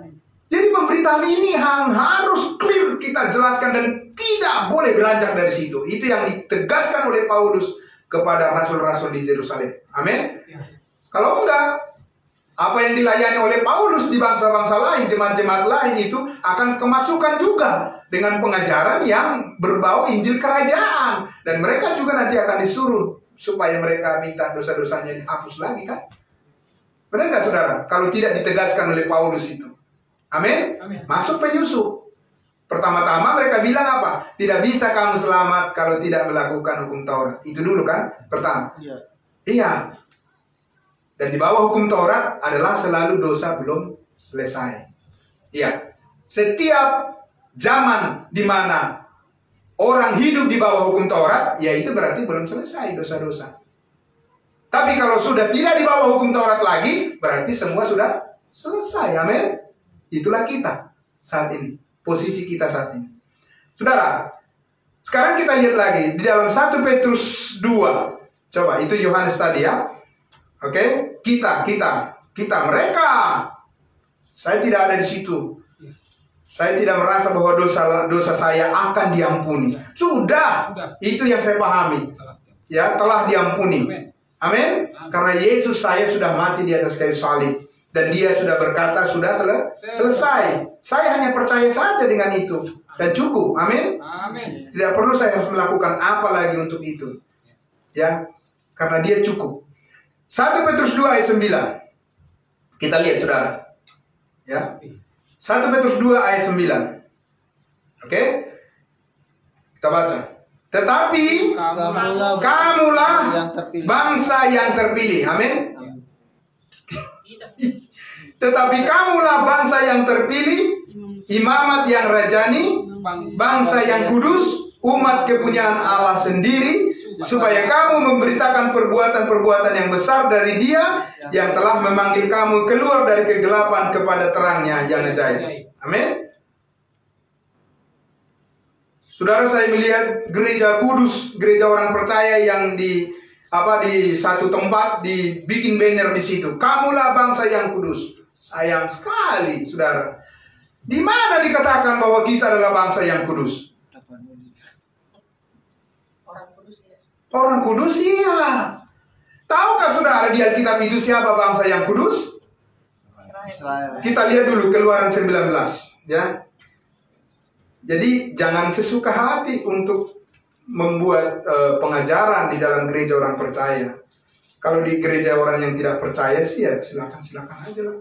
Speaker 1: Jadi pemberitaan ini harus clear kita jelaskan dan tidak boleh beranjak dari situ. Itu yang ditegaskan oleh Paulus kepada rasul-rasul di Yerusalem. Amin. Kalau enggak, apa yang dilayani oleh Paulus di bangsa-bangsa lain, jemaat-jemaat lain itu akan kemasukan juga dengan pengajaran yang berbau Injil Kerajaan. Dan mereka juga nanti akan disuruh supaya mereka minta dosa-dosanya dihapus lagi, kan? Benar nggak, saudara? Kalau tidak ditegaskan oleh Paulus itu. Amin? Masuk penyusup. Pertama-tama mereka bilang apa? Tidak bisa kamu selamat kalau tidak melakukan hukum Taurat. Itu dulu kan? Pertama. Iya. Dan di bawah hukum Taurat adalah selalu dosa belum selesai. Iya. Setiap zaman di mana orang hidup di bawah hukum Taurat, ya itu berarti belum selesai dosa-dosa. Tapi kalau sudah tidak di bawah hukum Taurat lagi, berarti semua sudah selesai. Amin. Itulah kita saat ini. Posisi kita saat ini. Saudara, sekarang kita lihat lagi di dalam 1 Petrus 2. Coba, itu Yohanes tadi ya. Oke, kita, mereka. Saya tidak ada di situ. Saya tidak merasa bahwa dosa saya akan diampuni. Sudah. Itu yang saya pahami. Ya, telah diampuni. Amin. Karena Yesus saya sudah mati di atas kayu salib. Dan dia sudah berkata, sudah selesai. Saya hanya percaya saja dengan itu. Dan cukup. Amin. Tidak perlu saya harus melakukan apa lagi untuk itu. Ya, karena dia cukup. 1 Petrus 2 ayat 9. Kita lihat, saudara. Ya. 1 Petrus 2 ayat 9. Oke? Kita baca. Tetapi kamulah bangsa yang terpilih. Amin. Tetapi kamulah bangsa yang terpilih, imamat yang rajani, bangsa yang kudus, umat kepunyaan Allah sendiri, supaya kamu memberitakan perbuatan-perbuatan yang besar dari Dia yang telah memanggil kamu keluar dari kegelapan kepada terangnya yang ajaib. Amin. Saudara, saya melihat gereja kudus, gereja orang percaya yang di satu tempat dibikin banner di situ. Kamulah bangsa yang kudus. Sayang sekali, saudara. Di mana dikatakan bahwa kita adalah bangsa yang kudus? Orang kudus, iya. Tahukah saudara di Alkitab itu siapa bangsa yang kudus? Israel. Kita lihat dulu Keluaran 19, ya. Jadi jangan sesuka hati untuk membuat pengajaran di dalam gereja orang percaya. Kalau di gereja orang yang tidak percaya sih ya silakan aja lah.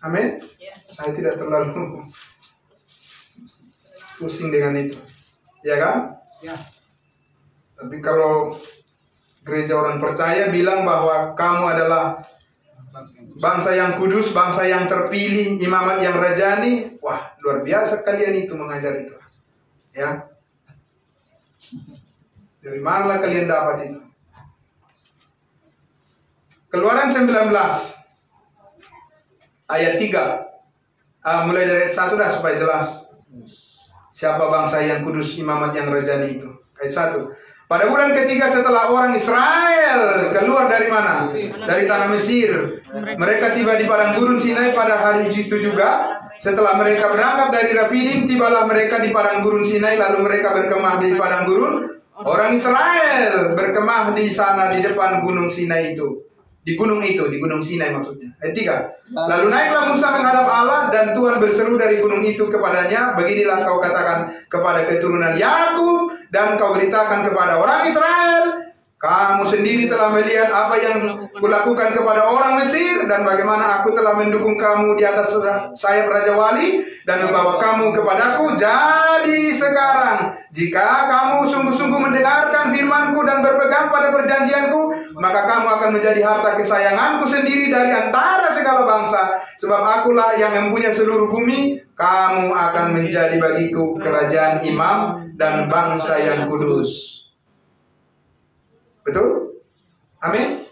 Speaker 1: Amin. Saya tidak terlalu pusing dengan itu, ya kan? Ya. Tapi kalau gereja orang percaya bilang bahwa kamu adalah bangsa yang kudus, bangsa yang terpilih, imamat yang rajani, wah luar biasa kalian itu mengajar itu, ya. Dari mana kalian dapat itu? Keluaran 19 ayat 3, mulai dari ayat 1 dah supaya jelas siapa bangsa yang kudus, imamat yang rajani itu. Ayat 1. Pada bulan ketiga setelah orang Israel keluar dari mana? Dari tanah Mesir. Mereka tiba di padang gurun Sinai pada hari itu juga. Setelah mereka berangkat dari Rafidim, tibalah mereka di padang gurun Sinai, lalu mereka berkemah di padang gurun. Orang Israel berkemah di sana di depan gunung Sinai itu. Di gunung Sinai maksudnya. Ayat 3. Lalu naiklah Musa menghadap Allah dan Tuhan berseru dari gunung itu kepadanya, beginilah kau katakan kepada keturunan Yakub dan kau beritakan kepada orang Israel, kamu sendiri telah melihat apa yang kulakukan kepada orang Mesir dan bagaimana aku telah mendukung kamu di atas sayap Raja Wali dan membawa kamu kepadaku. Jadi sekarang, jika kamu sungguh-sungguh mendengarkan firman-Ku dan berpegang pada perjanjian-Ku, maka kamu akan menjadi harta kesayangan-Ku sendiri dari antara segala bangsa. Sebab Akulah yang mempunyai seluruh bumi. Kamu akan menjadi bagiku kerajaan imam dan bangsa yang kudus. Betul? Amin.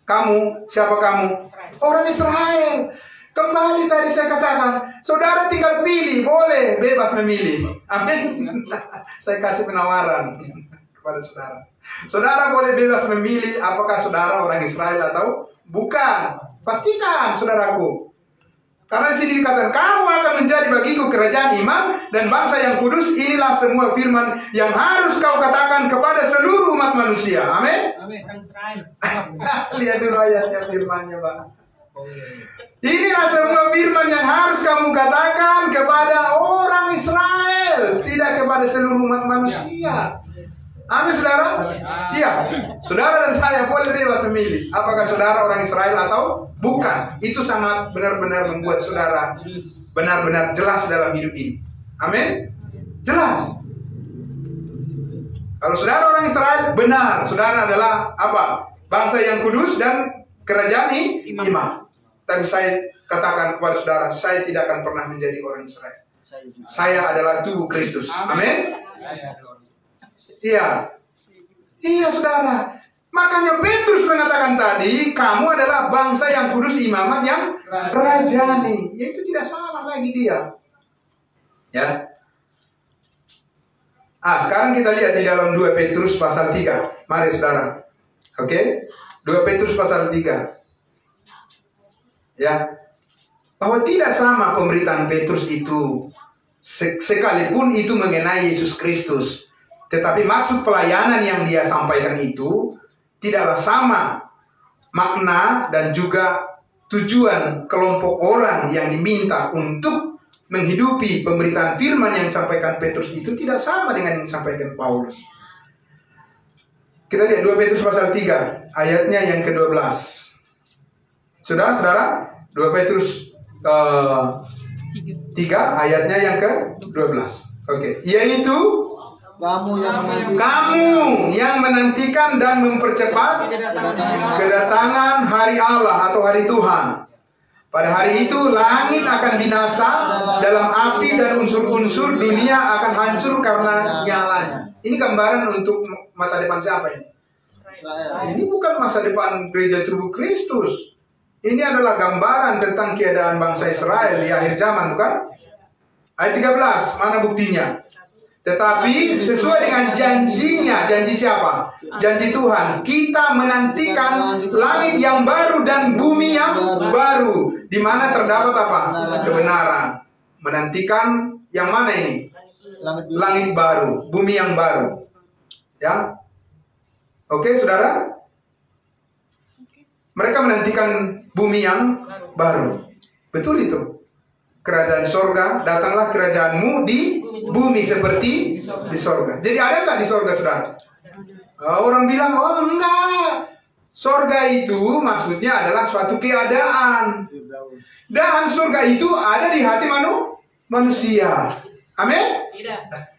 Speaker 1: Kamu, siapa kamu? Orang Israel. Kembali tadi saya katakan, saudara tinggal pilih, boleh, bebas memilih. Amin. Saya kasih penawaran kepada saudara. Saudara boleh bebas memilih apakah saudara orang Israel atau bukan. Pastikan, saudaraku. Karena di sini dikatakan, kamu akan menjadi bagiku kerajaan imam dan bangsa yang kudus. Inilah semua firman yang harus kau katakan kepada seluruh umat manusia. Amin.
Speaker 2: Amin.
Speaker 1: Lihat dulu ayatnya, firmannya, Pak. Inilah semua firman yang harus kamu katakan kepada orang Israel, tidak kepada seluruh umat manusia. Amin, saudara? Iya, saudara dan saya boleh bebas memilih apakah saudara orang Israel atau bukan. Itu sangat benar-benar membuat saudara benar-benar jelas dalam hidup ini. Amin? Jelas. Kalau saudara orang Israel, benar, saudara adalah apa? Bangsa yang kudus dan kerajaan imam. Tapi saya katakan kepada saudara, saya tidak akan pernah menjadi orang Israel. Saya adalah tubuh Kristus. Amin? Iya. Iya, saudara. Makanya Petrus mengatakan tadi, kamu adalah bangsa yang kudus, imamat yang rajani. Ya, itu tidak salah lagi dia. Ya. Sekarang kita lihat di dalam 2 Petrus pasal 3. Mari, saudara. Oke? 2 Petrus pasal 3. Ya. Bahwa tidak sama pemberitaan Petrus itu, sekalipun itu mengenai Yesus Kristus. Tetapi maksud pelayanan yang dia sampaikan itu tidaklah sama makna dan juga tujuan kelompok orang yang diminta untuk menghidupi pemberitaan firman yang disampaikan Petrus itu tidak sama dengan yang disampaikan Paulus. Kita lihat 2 Petrus pasal 3 ayatnya yang ke-12. Sudah, saudara? 2 Petrus 3 ayatnya yang ke-12. Oke, yaitu kamu yang menantikan dan mempercepat kedatangan hari Allah atau hari Tuhan. Pada hari itu langit akan binasa dalam api dan unsur-unsur dunia akan hancur karena nyalanya. Ini gambaran untuk masa depan siapa ini? Ini bukan masa depan gereja tubuh Kristus. Ini adalah gambaran tentang keadaan bangsa Israel di akhir zaman, bukan? Ayat 13, mana buktinya? Tetapi sesuai dengan janjinya, janji siapa? Janji Tuhan. Kita menantikan langit yang baru dan bumi yang baru, di mana terdapat apa? Kebenaran. Menantikan yang mana ini? Langit baru, bumi yang baru. Ya, oke, saudara. Mereka menantikan bumi yang baru. Betul itu. Kerajaan sorga, datanglah kerajaanmu di bumi seperti di sorga. Jadi ada nggak di sorga, saudara? Orang bilang, oh enggak. Sorga itu maksudnya adalah suatu keadaan. Dan surga itu ada di hati manusia. Amin?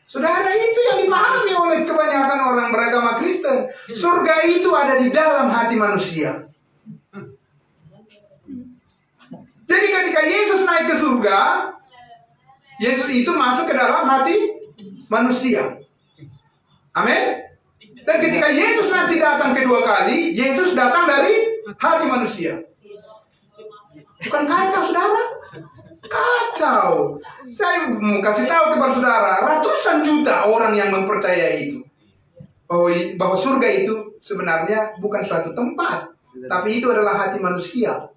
Speaker 1: Saudara, itu yang dipahami oleh kebanyakan orang beragama Kristen. Surga itu ada di dalam hati manusia. Jadi ketika Yesus naik ke surga, Yesus itu masuk ke dalam hati manusia. Amin. Dan ketika Yesus nanti datang kedua kali, Yesus datang dari hati manusia. Bukan kacau, saudara? Kacau. Saya mau kasih tahu kepada saudara, ratusan juta orang yang mempercayai itu. Bahwa surga itu sebenarnya bukan suatu tempat, tapi itu adalah hati manusia.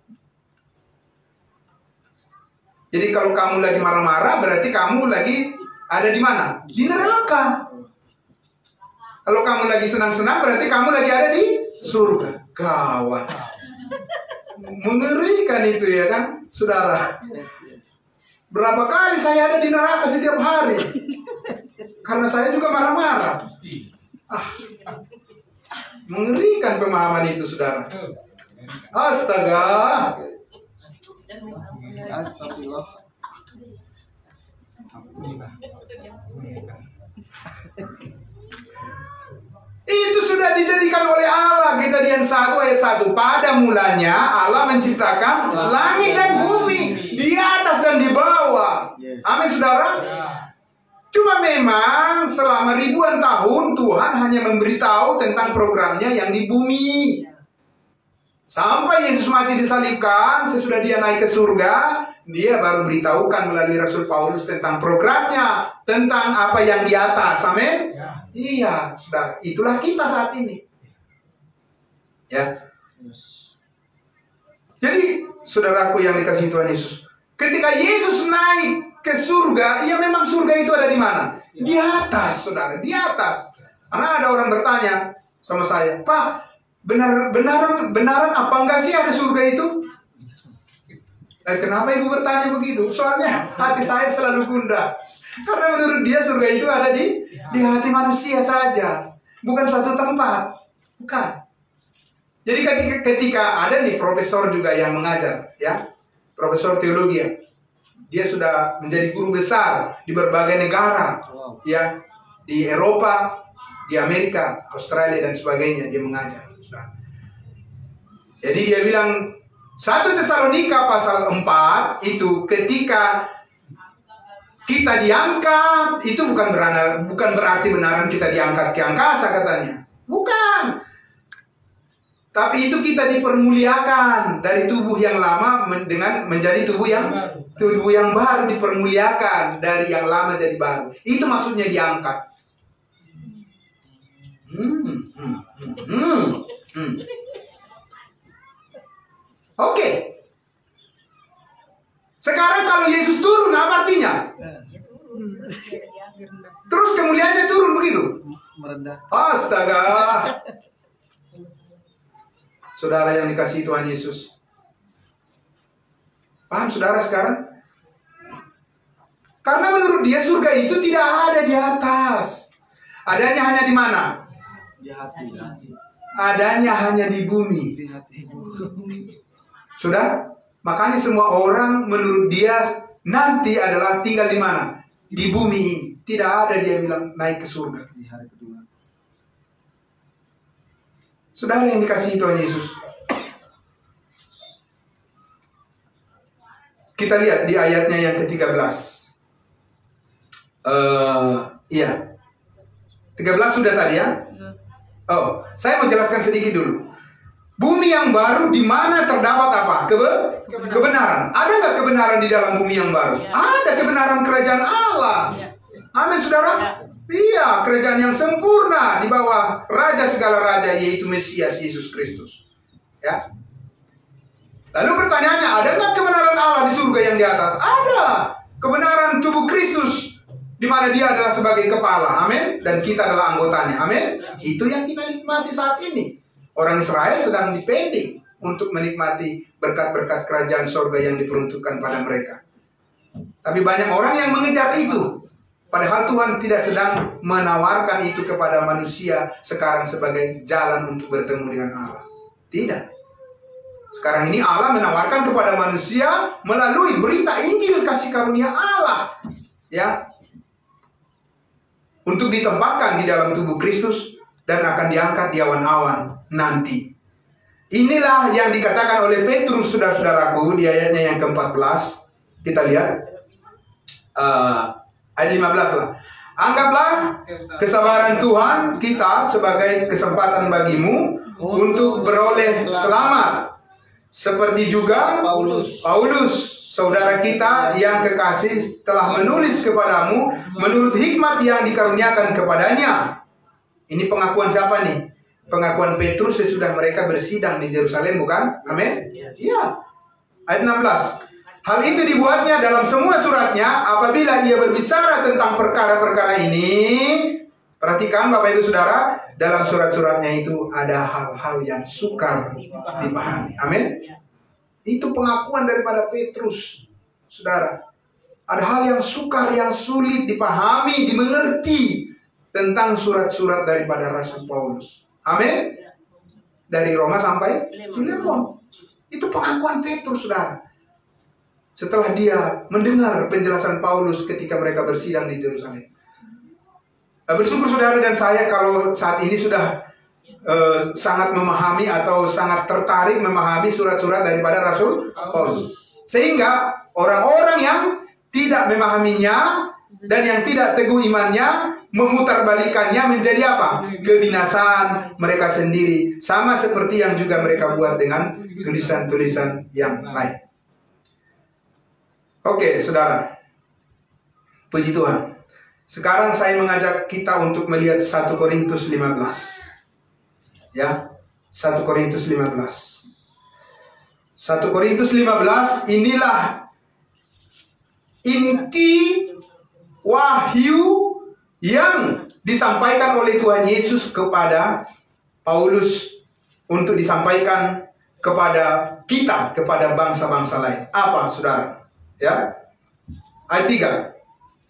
Speaker 1: Jadi kalau kamu lagi marah-marah, berarti kamu lagi ada di mana? Di neraka. Kalau kamu lagi senang-senang, berarti kamu lagi ada di surga. Gawat. Mengerikan itu, ya kan, saudara? Berapa kali saya ada di neraka setiap hari? Karena saya juga marah-marah. Mengerikan pemahaman itu, saudara. Astaga.
Speaker 3: Astagfirullah.
Speaker 1: Itu sudah dijadikan oleh Allah. Kejadian 1 ayat 1. Pada mulanya Allah menciptakan langit dan bumi, di atas dan di bawah. Amin, saudara. Cuma memang selama ribuan tahun Tuhan hanya memberitahu tentang programnya yang di bumi. Sampai Yesus mati disalibkan, sesudah dia naik ke surga, dia baru beritahukan melalui Rasul Paulus tentang programnya, tentang apa yang di atas. Amin. Iya, saudara. Itulah kita saat ini. Ya. Jadi, saudaraku yang dikasihi Tuhan Yesus, ketika Yesus naik ke surga, ya memang surga itu ada di mana? Di atas, saudara. Di atas. Karena ada orang bertanya sama saya, Pak, benaran apa enggak sih ada surga itu? Kenapa ibu bertanya begitu? Soalnya hati saya selalu gundah. Karena menurut dia surga itu ada di hati manusia saja, bukan suatu tempat, bukan. Jadi ketika ada nih profesor juga yang mengajar, ya, profesor teologi, ya, dia sudah menjadi guru besar di berbagai negara, ya, di Eropa, di Amerika, Australia dan sebagainya dia mengajar. Jadi dia bilang 1 Tesalonika pasal 4 itu ketika kita diangkat, itu bukan berarti benaran kita diangkat ke angkasa katanya. Bukan. Tapi itu kita dipermuliakan dari tubuh yang lama dengan menjadi tubuh yang baru, dipermuliakan dari yang lama jadi baru. Itu maksudnya diangkat. Oke. Sekarang kalau Yesus turun, apa artinya? Terus kemuliaannya turun begitu?
Speaker 3: Merendah.
Speaker 1: Astaga. Saudara yang dikasihi Tuhan Yesus, paham saudara sekarang? Karena menurut dia surga itu tidak ada di atas. Adanya hanya di mana?
Speaker 3: Di hati.
Speaker 1: Adanya hanya di bumi.
Speaker 3: Di hati.
Speaker 1: Sudah? Makanya semua orang menurut dia nanti adalah tinggal di mana? Di bumi ini. Tidak ada dia bilang naik ke surga.
Speaker 3: Di hari kedua.
Speaker 1: Saudara yang dikasihi Tuhan Yesus, kita lihat di ayatnya yang ke-13. Iya. 13 sudah tadi ya? Oh, saya mau jelaskan sedikit dulu. Bumi yang baru di mana terdapat apa? Kebenaran. Ada nggak kebenaran di dalam bumi yang baru? Ya. Ada kebenaran kerajaan Allah. Ya. Amin, saudara. Ya. Iya, kerajaan yang sempurna di bawah Raja segala raja, yaitu Mesias Yesus Kristus. Ya. Lalu pertanyaannya, ada nggak kebenaran Allah di surga yang di atas? Ada. Kebenaran tubuh Kristus, di mana dia adalah sebagai kepala. Amin. Dan kita adalah anggotanya. Amin. Itu yang kita nikmati saat ini. Orang Israel sedang dipending untuk menikmati berkat-berkat kerajaan surga yang diperuntukkan pada mereka. Tapi banyak orang yang mengejar itu. Padahal Tuhan tidak sedang menawarkan itu kepada manusia sekarang sebagai jalan untuk bertemu dengan Allah. Tidak. Sekarang ini Allah menawarkan kepada manusia melalui berita Injil kasih karunia Allah. Ya. Untuk ditempatkan di dalam tubuh Kristus dan akan diangkat di awan-awan nanti. Inilah yang dikatakan oleh Petrus, saudara-saudaraku, di ayatnya yang ke-14. Kita lihat ayat 15 lah. Anggaplah kesabaran Tuhan kita sebagai kesempatan bagimu untuk beroleh selamat. Seperti juga Paulus, saudara kita yang kekasih, telah menulis kepadamu menurut hikmat yang dikaruniakan kepadanya. Ini pengakuan siapa nih? Pengakuan Petrus sesudah mereka bersidang di Yerusalem, bukan? Amin? Iya. Ayat 16. Hal itu dibuatnya dalam semua suratnya apabila ia berbicara tentang perkara-perkara ini. Perhatikan Bapak Ibu Saudara, dalam surat-suratnya itu ada hal-hal yang sukar dipahami. Amin? Itu pengakuan daripada Petrus, Saudara. Ada hal yang sukar, yang sulit dipahami, dimengerti tentang surat-surat daripada Rasul Paulus. Amin. dari Roma sampai Filemon. Itu pengakuan Petrus, saudara. Setelah dia mendengar penjelasan Paulus ketika mereka bersidang di Yerusalem. Bersyukur saudara dan saya kalau saat ini sudah sangat memahami atau sangat tertarik memahami surat-surat daripada Rasul Paulus. Sehingga orang-orang yang tidak memahaminya dan yang tidak teguh imannya memutarbalikannya menjadi apa? Kebinasaan mereka sendiri. Sama seperti yang juga mereka buat dengan tulisan-tulisan yang lain. Oke, saudara. Puji Tuhan. Sekarang saya mengajak kita untuk melihat 1 Korintus 15. Ya, 1 Korintus 15. 1 Korintus 15 inilah inti wahyu yang disampaikan oleh Tuhan Yesus kepada Paulus untuk disampaikan kepada kita, kepada bangsa-bangsa lain. Apa, saudara? Ya, ayat 3,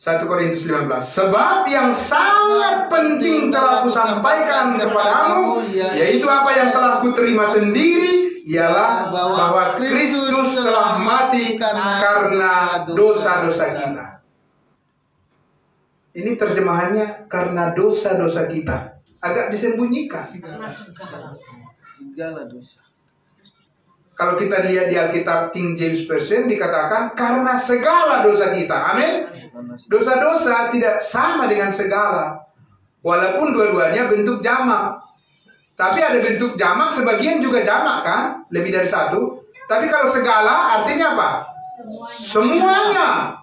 Speaker 1: 1 Korintus 15. Sebab yang sangat penting telah kusampaikan kepadamu, yaitu apa yang telah kuterima sendiri, ialah bahwa Kristus telah mati karena dosa-dosa kita. Ini terjemahannya karena dosa-dosa kita. Agak disembunyikan.
Speaker 3: Segala dosa.
Speaker 1: Kalau kita lihat di Alkitab King James Version dikatakan karena segala dosa kita. Amin. Dosa-dosa tidak sama dengan segala. Walaupun dua-duanya bentuk jamak. Tapi ada bentuk jamak, sebagian juga jamak kan? Lebih dari satu. Tapi kalau segala artinya apa? Semuanya.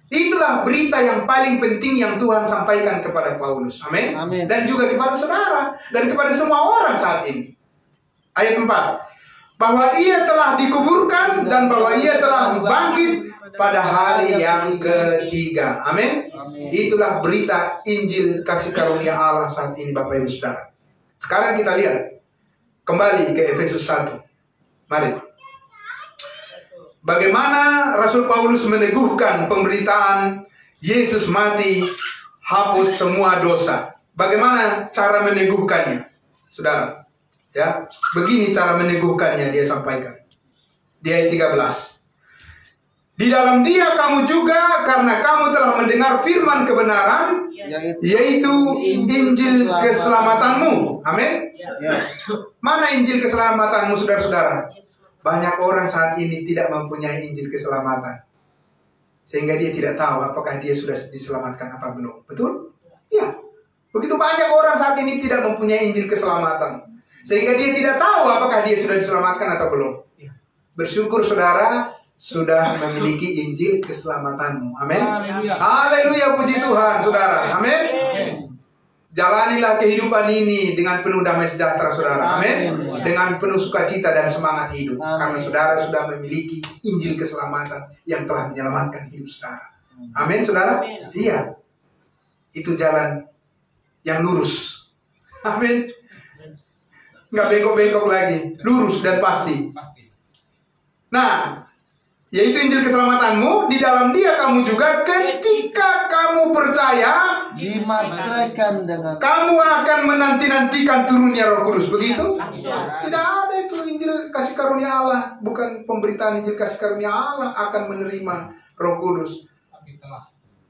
Speaker 1: Itulah berita yang paling penting yang Tuhan sampaikan kepada Paulus. Amin.
Speaker 3: Amin.
Speaker 1: Dan juga kepada saudara. Dan kepada semua orang saat ini. Ayat 4. Bahwa ia telah dikuburkan dan bahwa ia telah bangkit pada hari yang ketiga. Amin. Itulah berita Injil kasih karunia Allah saat ini, Bapak Ibu Saudara. Sekarang kita lihat kembali ke Efesus 1. Mari. Bagaimana Rasul Paulus meneguhkan pemberitaan Yesus mati hapus semua dosa. Bagaimana cara meneguhkannya, saudara? Ya, begini cara meneguhkannya dia sampaikan. Di ayat 13. Di dalam Dia kamu juga, karena kamu telah mendengar firman kebenaran, yaitu Injil keselamatanmu. Amin. Mana Injil keselamatanmu, saudara-saudara? Banyak orang saat ini tidak mempunyai Injil keselamatan. Sehingga dia tidak tahu apakah dia sudah diselamatkan apa belum. Betul? Ya. Begitu banyak orang saat ini tidak mempunyai Injil keselamatan. Sehingga dia tidak tahu apakah dia sudah diselamatkan atau belum. Bersyukur saudara sudah memiliki Injil keselamatanmu. Amin. Haleluya, puji Tuhan saudara. Amin. Jalanilah kehidupan ini dengan penuh damai sejahtera saudara. Amin. Dengan penuh sukacita dan semangat hidup. Karena saudara sudah memiliki Injil keselamatan yang telah menyelamatkan hidup saudara. Amin saudara. Iya. Itu jalan yang lurus. Amin. Nggak bengkok-bengkok lagi. Lurus dan pasti. Nah, yaitu Injil keselamatanmu, di dalam Dia kamu juga ketika kamu percaya
Speaker 3: dimateraikan dengan
Speaker 1: kamu akan menanti-nantikan turunnya Roh Kudus. Begitu? Tidak ada itu Injil kasih karunia Allah, bukan pemberitaan Injil kasih karunia Allah akan menerima Roh Kudus.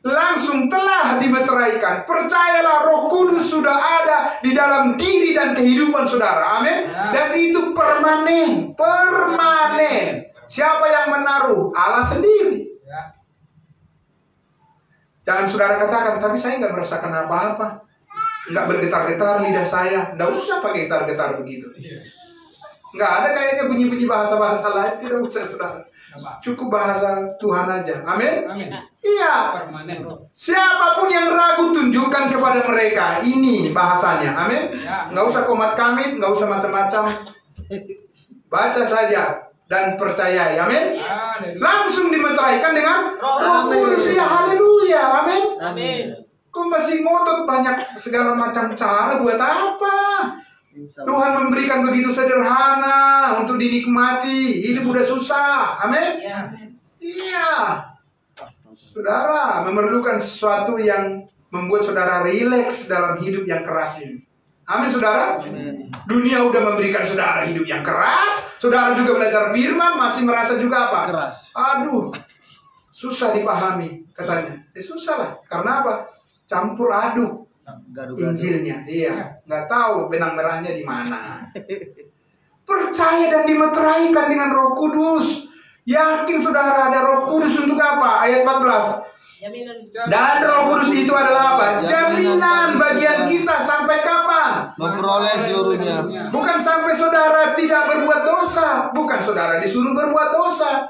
Speaker 1: Langsung telah dimeteraikan. Percayalah, Roh Kudus sudah ada di dalam diri dan kehidupan saudara. Amin. Dan itu permanen. Siapa yang menaruh? Allah sendiri. Jangan saudara katakan, tapi saya nggak merasakan apa-apa, nggak bergetar-getar lidah saya. Nggak usah pakai getar-getar begitu. Nggak ada kayaknya bunyi-bunyi bahasa-bahasa lain. Tidak usah saudara. Cukup bahasa Tuhan aja. Amin. Iya. Siapapun yang ragu tunjukkan kepada mereka. Ini bahasanya. Amin. Nggak usah komat kamit, nggak usah macam-macam. Baca saja dan percayai. Amin. Langsung dimeteraikan dengan Roh Kudus. Ya, haleluya. Amin. Kok masih ngotot banyak segala macam cara buat apa? Tuhan memberikan begitu sederhana untuk dinikmati. Hidup udah susah. Amin. Iya. Saudara memerlukan sesuatu yang membuat saudara rileks dalam hidup yang keras ini. Amin saudara.
Speaker 3: Amin.
Speaker 1: Dunia udah memberikan saudara hidup yang keras. Saudara juga belajar firman masih merasa juga apa?
Speaker 3: Keras.
Speaker 1: Aduh, susah dipahami katanya. Susah lah. Karena apa? Campur aduk
Speaker 3: Gaduh-gaduh.
Speaker 1: Injilnya. Iya, nggak tahu benang merahnya di mana. Percaya dan dimeteraikan dengan Roh Kudus. Yakin saudara ada Roh Kudus untuk apa? Ayat 14. Dan Roh Kudus itu adalah apa? Jaminan bagian kita sampai kapan?
Speaker 3: Memperoleh seluruhnya.
Speaker 1: Bukan sampai saudara tidak berbuat dosa. Bukan saudara disuruh berbuat dosa.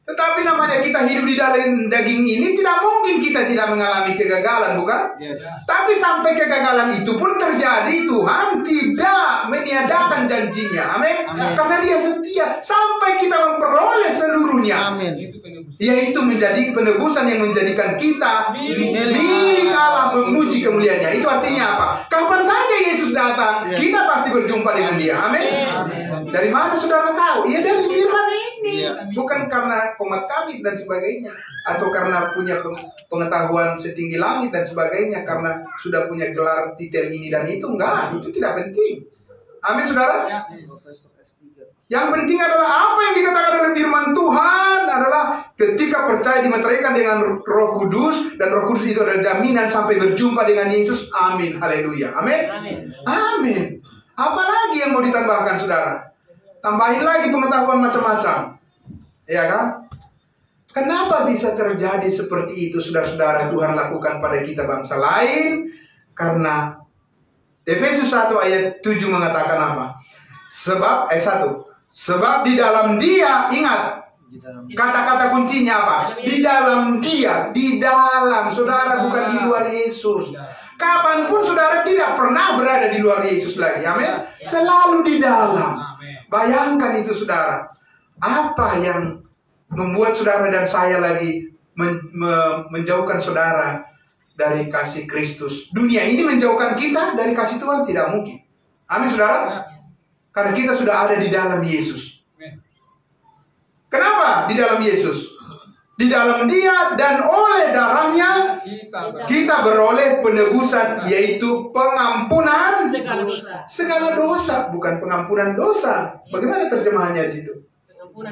Speaker 1: Tetapi namanya kita hidup di dalam daging ini, tidak mungkin kita tidak mengalami kegagalan, bukan?
Speaker 3: Yes.
Speaker 1: Tapi sampai kegagalan itu pun terjadi, Tuhan tidak meniadakan janjinya. Amin.
Speaker 3: Amin.
Speaker 1: Karena Dia setia sampai kita memperoleh seluruhnya.
Speaker 3: Amin.
Speaker 2: Itu penebus.
Speaker 1: Yaitu menjadi penebusan yang menjadikan kita milik Allah, memuji kemuliaannya. Itu artinya apa? Kapan saja Yesus datang,
Speaker 3: Yes.
Speaker 1: kita pasti berjumpa dengan Dia. Amin. Dari mana saudara tahu? Ya dari firman ini. Bukan karena komat kami dan sebagainya, atau karena punya pengetahuan setinggi langit dan sebagainya, karena sudah punya gelar titel ini dan itu. Enggak, itu tidak penting. Amin saudara.
Speaker 2: Ya.
Speaker 1: Yang penting adalah apa yang dikatakan oleh firman Tuhan adalah ketika percaya dimeteraikan dengan Roh Kudus, dan Roh Kudus itu adalah jaminan sampai berjumpa dengan Yesus. Amin. Haleluya. Amin. Amin. Apalagi yang mau ditambahkan saudara? Tambahin lagi pengetahuan macam-macam. Ya kan? Kenapa bisa terjadi seperti itu saudara-saudara? Tuhan lakukan pada kita bangsa lain karena Efesus 1 ayat 7 mengatakan apa? Sebab ayat 1. Sebab di dalam Dia, ingat kata-kata kuncinya apa? Di dalam Dia, di dalam saudara, bukan di luar Yesus. Kapanpun saudara tidak pernah berada di luar Yesus lagi. Amin. Selalu di dalam. Bayangkan itu saudara. Apa yang membuat saudara dan saya lagi menjauhkan saudara dari kasih Kristus? Dunia ini menjauhkan kita dari kasih Tuhan? Tidak mungkin. Amin saudara. Karena kita sudah ada di dalam Yesus. Kenapa di dalam Yesus? Di dalam Dia dan oleh darahnya kita beroleh penebusan, yaitu pengampunan segala dosa. Bukan pengampunan dosa. Bagaimana terjemahannya di situ?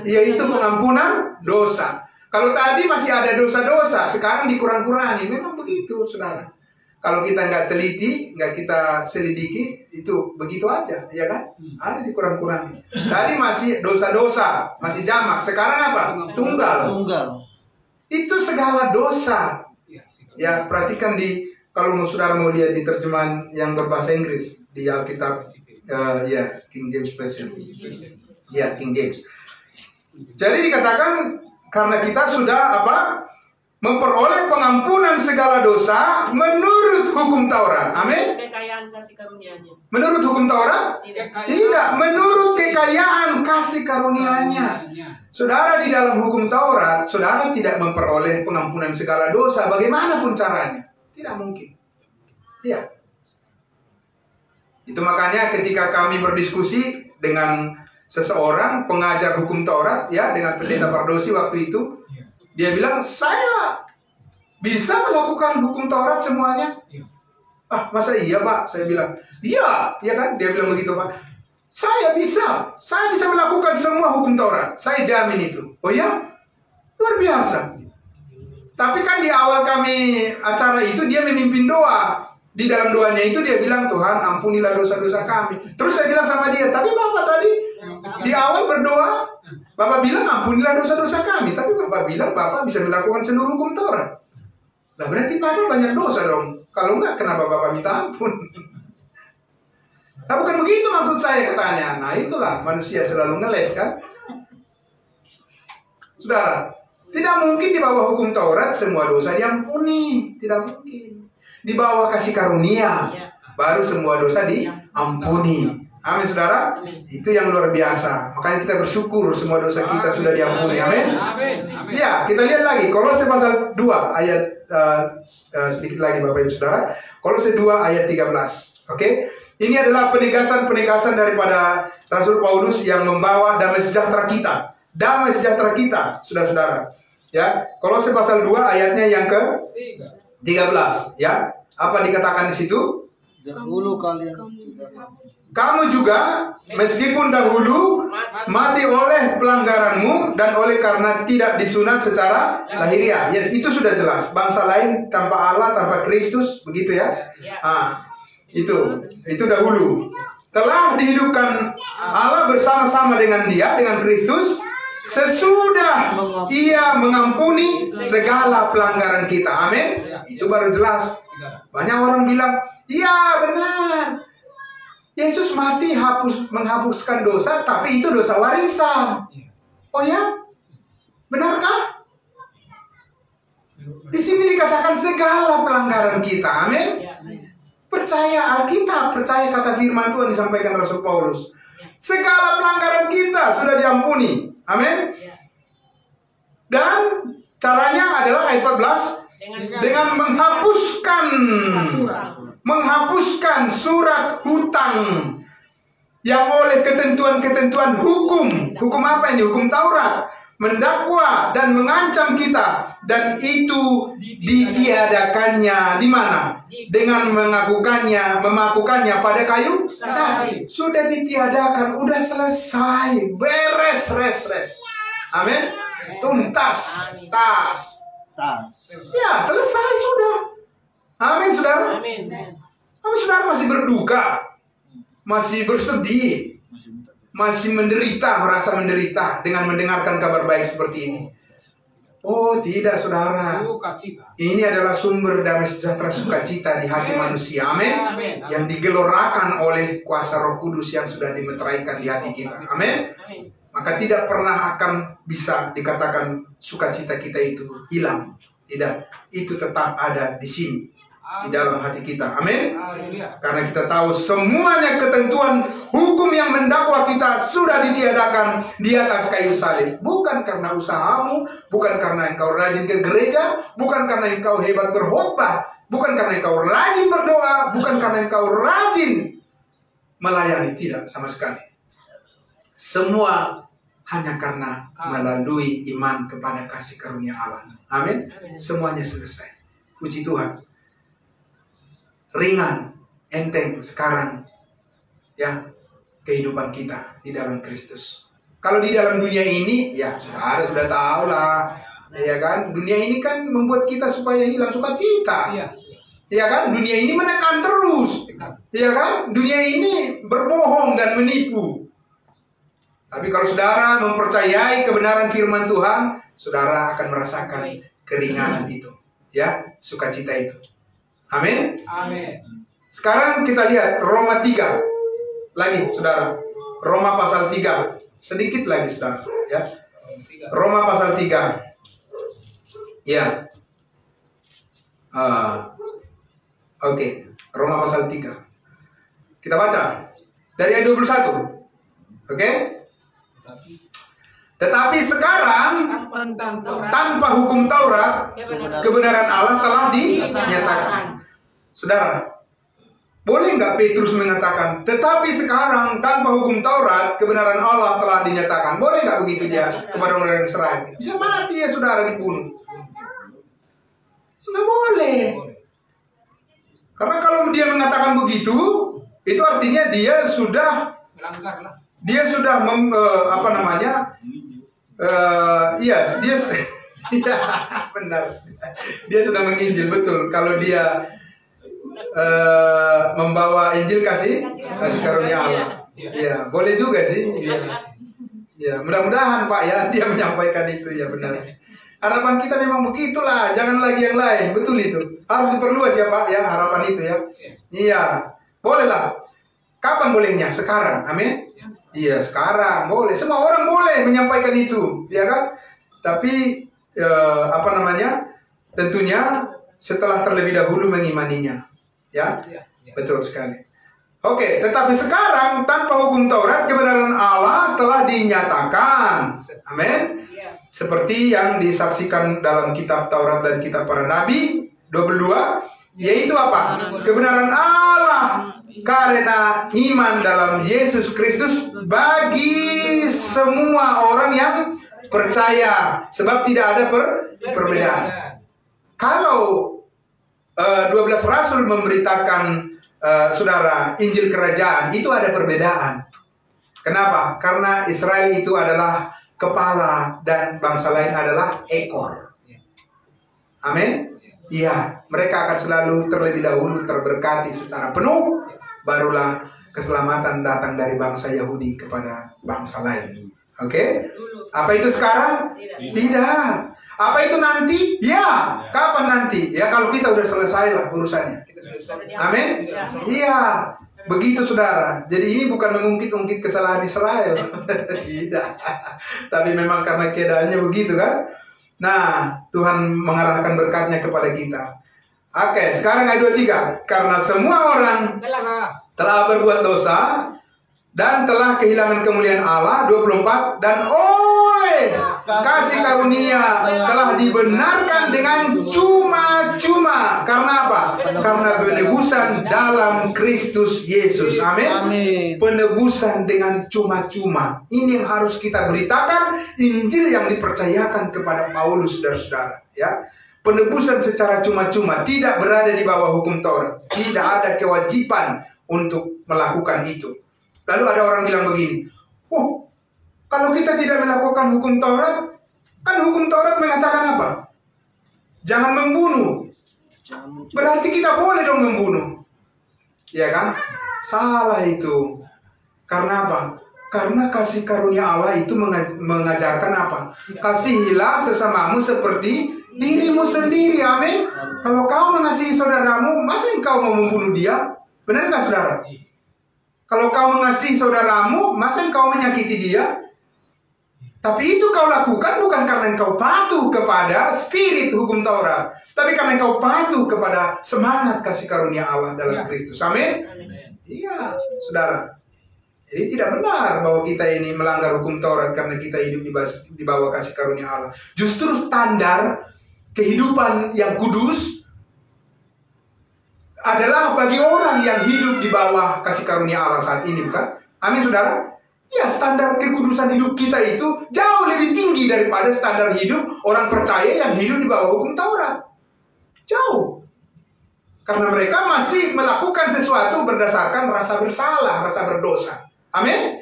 Speaker 1: Yaitu pengampunan dosa. Kalau tadi masih ada dosa-dosa, sekarang dikurang-kurangi. Memang begitu, saudara. Kalau kita nggak teliti, nggak kita selidiki, itu begitu aja, ya kan? Ada dikurang-kurangi. Tadi masih dosa-dosa, masih jamak. Sekarang apa? Tunggal. Itu segala dosa. Ya, perhatikan kalau saudara mau lihat di terjemahan yang berbahasa Inggris di Alkitab, ya King James Version. Ya, King James. Jadi dikatakan karena kita sudah apa? Memperoleh pengampunan segala dosa menurut hukum Taurat. Amin.
Speaker 4: Kekayaan kasih karunia-Nya.
Speaker 1: Menurut hukum Taurat? Tidak, menurut kekayaan kasih karunia-Nya. Saudara, di dalam hukum Taurat, saudara tidak memperoleh pengampunan segala dosa bagaimanapun caranya. Tidak mungkin. Iya. Itu makanya ketika kami berdiskusi dengan seseorang pengajar hukum Taurat, ya, dengan pendeta Pardosi waktu itu, dia bilang, saya bisa melakukan hukum Taurat semuanya. Ah, masa iya Pak? Saya bilang, iya, ya kan? Dia bilang begitu Pak. Saya bisa melakukan semua hukum Taurat. Saya jamin itu. Oh ya? Luar biasa. Tapi kan di awal kami acara itu dia memimpin doa. Di dalam doanya itu dia bilang, Tuhan ampunilah dosa-dosa kami. Terus saya bilang sama dia, tapi Bapak tadi di awal berdoa, Bapak bilang ampunilah dosa-dosa kami. Tapi Bapak bilang Bapak bisa melakukan seluruh hukum Taurat. Nah berarti Bapak banyak dosa dong. Kalau enggak, kenapa Bapak minta ampun? Nah bukan begitu maksud saya katanya. Nah itulah manusia selalu ngeles kan. Saudara, tidak mungkin di bawah hukum Taurat semua dosa diampuni. Tidak mungkin. Di bawah kasih karunia baru semua dosa diampuni. Amin saudara. Itu yang luar biasa. Makanya kita bersyukur semua dosa kita sudah diampuni. Amin. Ya, kita lihat lagi Kolose pasal 2 ayat sedikit lagi Bapak Ibu Saudara. Kolose 2 ayat 13. Oke. Ini adalah penegasan daripada Rasul Paulus yang membawa damai sejahtera kita. Damai sejahtera kita, saudara-saudara. Ya, Kolose pasal 2 ayatnya yang ke 13, ya. Apa dikatakan di situ?
Speaker 3: Dahulu kalian sudah
Speaker 1: Kamu juga meskipun dahulu mati oleh pelanggaranmu dan oleh karena tidak disunat secara lahiriah. Yes, itu sudah jelas. Bangsa lain tanpa Allah, tanpa Kristus, begitu ya. Itu dahulu. Telah dihidupkan Allah bersama-sama dengan Dia, dengan Kristus, sesudah Ia mengampuni segala pelanggaran kita. Amin. Itu baru jelas. Banyak orang bilang, "Ya benar, Yesus mati menghapuskan dosa, tapi itu dosa warisan." Oh ya? Benarkah? Di sini dikatakan segala pelanggaran kita. Amin. Percaya Alkitab, percaya kata firman Tuhan disampaikan Rasul Paulus. Segala pelanggaran kita sudah diampuni. Amin. Dan caranya adalah ayat 14, dengan menghapuskan surat hutang yang oleh ketentuan-ketentuan hukum apa ini? Hukum Taurat, mendakwa dan mengancam kita, dan itu ditiadakannya di mana? Dengan memakukannya pada kayu salib. Sudah ditiadakan, udah selesai, beres, res. Amin. Tuntas, tas. Ya, selesai sudah. Amin, saudara. Tapi saudara masih berduka, masih bersedih, masih menderita, merasa menderita dengan mendengarkan kabar baik seperti ini. Oh tidak, saudara. Ini adalah sumber damai sejahtera sukacita di hati manusia. Amin. Yang digelorakan oleh kuasa Roh Kudus yang sudah dimeteraikan di hati kita. Amin. Maka tidak pernah akan bisa dikatakan sukacita kita itu hilang. Tidak, itu tetap ada di sini, di dalam hati kita. Amin. Karena kita tahu semuanya ketentuan hukum yang mendakwa kita sudah ditiadakan di atas kayu salib. Bukan karena usahamu, bukan karena engkau rajin ke gereja, bukan karena engkau hebat berkhotbah, bukan karena engkau rajin berdoa, bukan karena engkau rajin melayani. Tidak, sama sekali. Semua hanya karena melalui iman kepada kasih karunia Allah. Amin. Semuanya selesai. Puji Tuhan. Ringan, enteng sekarang ya kehidupan kita di dalam Kristus. Kalau di dalam dunia ini, ya saudara sudah tahu lah, ya kan? Dunia ini kan membuat kita supaya hilang sukacita. Ya kan? Dunia ini menekan terus. Ya kan? Dunia ini berbohong dan menipu. Tapi kalau saudara mempercayai kebenaran firman Tuhan, saudara akan merasakan keringanan itu, ya, sukacita itu. Amin.
Speaker 2: Amin.
Speaker 1: Sekarang kita lihat Roma 3. Lagi, saudara. Roma pasal 3. Sedikit lagi, saudara, ya. Roma pasal 3. Ya. Oke. Roma pasal 3. Kita baca dari ayat 21. Oke? Tetapi sekarang tanpa hukum Taurat, kebenaran Allah telah dinyatakan. Saudara, boleh nggak Petrus mengatakan, tetapi sekarang tanpa hukum Taurat, kebenaran Allah telah dinyatakan? Boleh nggak begitu dia kepada orang Israel? Bisa mati ya saudara, dibunuh. Nggak boleh. Karena kalau dia mengatakan begitu, itu artinya dia sudah iya, dia ya, benar. Dia sudah menginjil, betul. Kalau dia membawa Injil kasih karunia Allah. Ya, boleh juga sih. Ya, mudah-mudahan Pak ya dia menyampaikan itu, ya benar. Harapan kita memang begitulah, jangan lagi yang lain. Betul itu. Harus diperluas ya Pak ya, harapan itu ya. Iya, bolehlah. Kapan bolehnya? Sekarang. Amin. Iya, sekarang boleh. Semua orang boleh menyampaikan itu, ya kan? Tapi tentunya setelah terlebih dahulu mengimaninya, ya. Betul sekali. Oke, tetapi sekarang tanpa hukum Taurat, kebenaran Allah telah dinyatakan. Amin. Seperti yang disaksikan dalam kitab Taurat dan kitab para nabi 22, yaitu apa? Kebenaran Allah karena iman dalam Yesus Kristus bagi semua orang yang percaya, sebab tidak ada perbedaan. Kalau 12 rasul memberitakan saudara, Injil Kerajaan itu ada perbedaan. Kenapa? Karena Israel itu adalah kepala dan bangsa lain adalah ekor. Amin. Iya, mereka akan selalu terlebih dahulu terberkati secara penuh, barulah keselamatan datang dari bangsa Yahudi kepada bangsa lain. Oke? Apa itu sekarang? Tidak. Apa itu nanti? Ya. Kapan nanti? Ya kalau kita udah selesai lah urusannya. Amin. Iya. Begitu saudara. Jadi ini bukan mengungkit-ungkit kesalahan Israel. Tidak. Tapi memang karena keadaannya begitu kan. Nah, Tuhan mengarahkan berkatnya kepada kita. Oke, sekarang ayat 23. Karena semua orang telah berbuat dosa dan telah kehilangan kemuliaan Allah. 24. Dan oleh kasih karunia telah dibenarkan dengan cuma-cuma. Karena apa? Karena penebusan dalam Kristus Yesus. Amin. Penebusan dengan cuma-cuma. Ini yang harus kita beritakan. Injil yang dipercayakan kepada Paulus, saudara-saudara. Ya, penebusan secara cuma-cuma, tidak berada di bawah hukum Taurat. Tidak ada kewajiban untuk melakukan itu. Lalu ada orang bilang begini, oh, kalau kita tidak melakukan hukum Taurat, kan hukum Taurat mengatakan apa? Jangan membunuh. Berarti kita boleh dong membunuh. Ya kan? Salah itu. Karena apa? Karena kasih karunia Allah itu mengajarkan apa? Kasihilah sesamamu seperti dirimu sendiri. Amin. Kalau kau mengasihi saudaramu, masa engkau mau membunuh dia? Benar nggak saudara? Kalau kau mengasihi saudaramu, masa engkau menyakiti dia? Tapi itu kau lakukan bukan karena engkau patuh kepada spirit hukum Taurat, tapi karena engkau patuh kepada semangat kasih karunia Allah dalam Kristus. Amin. Iya, saudara. Jadi tidak benar bahwa kita ini melanggar hukum Taurat karena kita hidup di bawah kasih karunia Allah. Justru standar kehidupan yang kudus adalah bagi orang yang hidup di bawah kasih karunia Allah saat ini, bukan? Amin, saudara? Ya, standar kekudusan hidup kita itu jauh lebih tinggi daripada standar hidup orang percaya yang hidup di bawah hukum Taurat. Jauh. Karena mereka masih melakukan sesuatu berdasarkan rasa bersalah, rasa berdosa. Amin?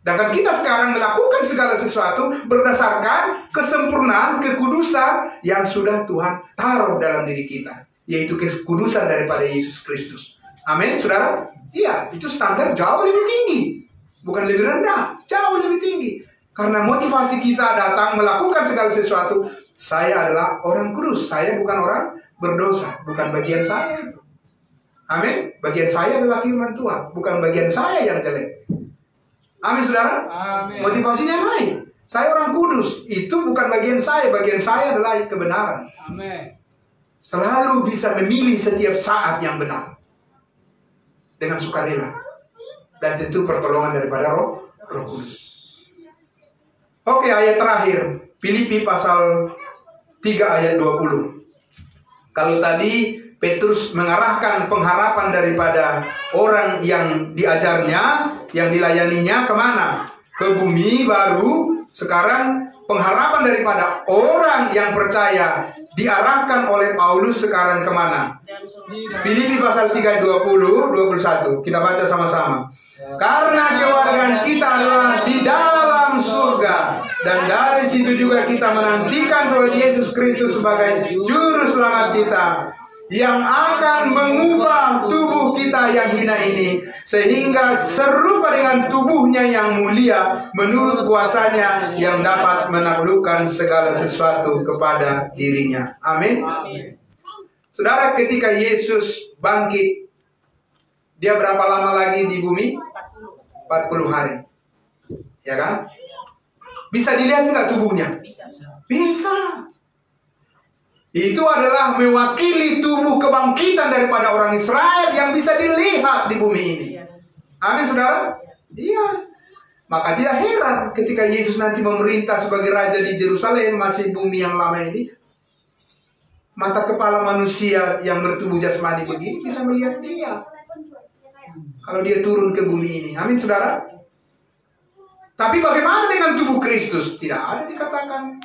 Speaker 1: Sedangkan kita sekarang melakukan segala sesuatu berdasarkan kesempurnaan, kekudusan yang sudah Tuhan taruh dalam diri kita, yaitu kekudusan daripada Yesus Kristus. Amin, saudara? Iya, itu standar jauh lebih tinggi. Bukan lebih rendah, jauh lebih tinggi. Karena motivasi kita datang melakukan segala sesuatu. Saya adalah orang kudus, saya bukan orang berdosa. Bukan bagian saya itu. Amin. Bagian saya adalah firman Tuhan, bukan bagian saya yang jelek. Amin, saudara. Amin. Motivasinya lain. Saya orang kudus, itu bukan bagian saya adalah kebenaran. Amin. Selalu bisa memilih setiap saat yang benar dengan sukarela. Dan tentu pertolongan daripada Roh Kudus. Oke, ayat terakhir, Filipi pasal 3 ayat 20. Kalau tadi Petrus mengarahkan pengharapan daripada orang yang diajarnya, yang dilayaninya kemana? Ke bumi baru. Sekarang pengharapan daripada orang yang percaya diarahkan oleh Paulus sekarang kemana? Filipi pasal 3 20-21. Kita baca sama-sama. Karena kewargaan kita adalah di dalam surga, dan dari situ juga kita menantikan Tuhan Yesus Kristus sebagai juru selamat kita, yang akan mengubah tubuh kita yang hina ini sehingga serupa dengan tubuhnya yang mulia menurut kuasanya yang dapat menaklukkan segala sesuatu kepada dirinya. Amin. Saudara, ketika Yesus bangkit, dia berapa lama lagi di bumi? 40 hari. Ya kan? Bisa dilihat nggak tubuhnya? Bisa. Itu adalah mewakili tubuh kebangkitan daripada orang Israel yang bisa dilihat di bumi ini. Amin, saudara? Iya. Maka tidak heran ketika Yesus nanti memerintah sebagai Raja di Yerusalem, masih bumi yang lama ini, mata kepala manusia yang bertubuh jasmani begini bisa melihat dia. Kalau dia turun ke bumi ini. Amin, saudara? Tapi bagaimana dengan tubuh Kristus? Tidak ada dikatakan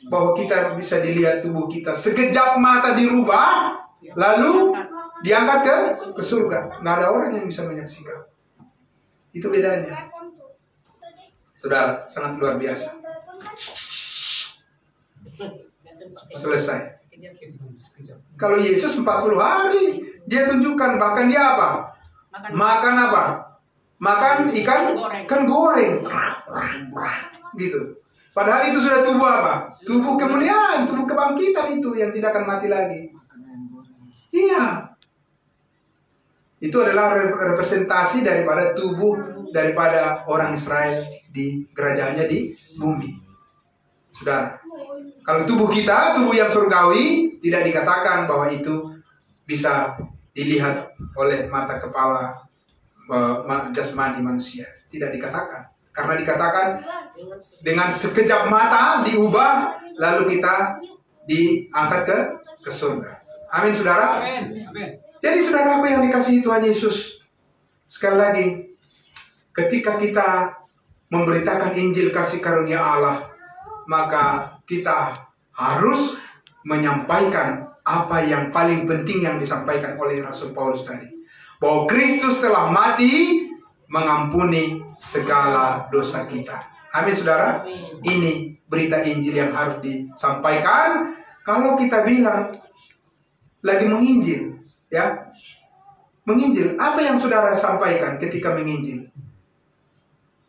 Speaker 1: bahwa kita bisa dilihat tubuh kita sekejap mata dirubah, lalu diangkat ke surga. Nggak ada orang yang bisa menyaksikan. Itu bedanya. Saudara, sangat luar biasa. Selesai. Kalau Yesus 40 hari dia tunjukkan, bahkan dia apa? Makan apa? Makan ikan goreng. Gitu. Padahal itu sudah tubuh apa? Tubuh kemuliaan, tubuh kebangkitan itu yang tidak akan mati lagi. Iya. Itu adalah representasi daripada tubuh daripada orang Israel di kerajaannya di bumi. Saudara, kalau tubuh kita, tubuh yang surgawi, tidak dikatakan bahwa itu bisa dilihat oleh mata kepala jasmani manusia. Tidak dikatakan. Karena dikatakan dengan sekejap mata diubah, lalu kita diangkat ke surga. Amin, saudara.
Speaker 2: Amin.
Speaker 1: Jadi saudaraku yang dikasihi Tuhan Yesus, sekali lagi, ketika kita memberitakan Injil kasih karunia Allah, maka kita harus menyampaikan apa yang paling penting yang disampaikan oleh Rasul Paulus tadi. Bahwa Kristus telah mati mengampuni segala dosa kita. Amin, saudara. Ini berita Injil yang harus disampaikan. Kalau kita bilang lagi menginjil, ya, menginjil, apa yang saudara sampaikan ketika menginjil?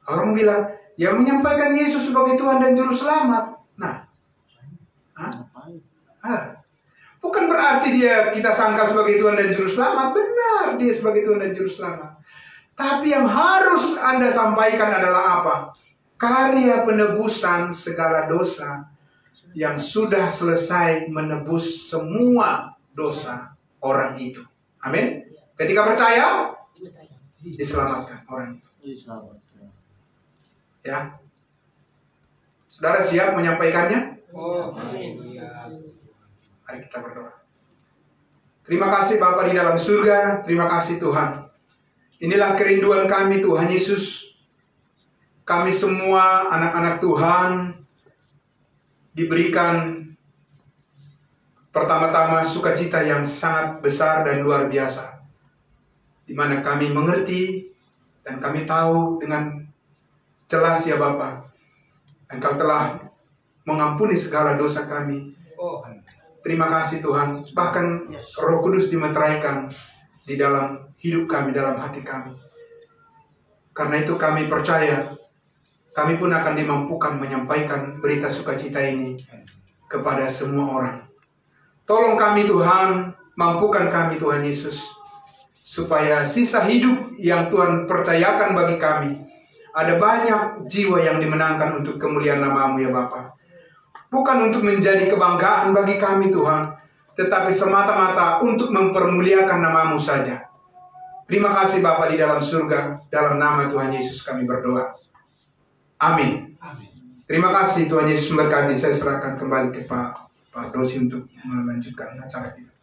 Speaker 1: Orang bilang, ya menyampaikan Yesus sebagai Tuhan dan Juru Selamat. Nah, bukan berarti kita sangkal sebagai Tuhan dan Juru Selamat. Benar, dia sebagai Tuhan dan Juru Selamat. Tapi yang harus Anda sampaikan adalah apa? Karya penebusan segala dosa yang sudah selesai menebus semua dosa orang itu. Amin. Ketika percaya, diselamatkan orang itu. Ya. Saudara siap menyampaikannya? Mari kita berdoa. Terima kasih Bapa di dalam surga. Terima kasih Tuhan. Inilah kerinduan kami Tuhan Yesus. Kami semua anak-anak Tuhan diberikan pertama-tama sukacita yang sangat besar dan luar biasa, di mana kami mengerti dan kami tahu dengan jelas ya Bapa, Engkau telah mengampuni segala dosa kami. Terima kasih Tuhan. Bahkan Roh Kudus dimeteraikan di dalam hidup kami, dalam hati kami. Karena itu kami percaya kami pun akan dimampukan menyampaikan berita sukacita ini kepada semua orang. Tolong kami Tuhan, mampukan kami Tuhan Yesus, supaya sisa hidup yang Tuhan percayakan bagi kami, ada banyak jiwa yang dimenangkan untuk kemuliaan nama-Mu ya Bapa. Bukan untuk menjadi kebanggaan bagi kami Tuhan, tetapi semata-mata untuk mempermuliakan nama-Mu saja. Terima kasih Bapa di dalam surga, dalam nama Tuhan Yesus kami berdoa. Amin. Terima kasih Tuhan Yesus memberkati. Saya serahkan kembali ke Pak Pardosi untuk melanjutkan acara kita.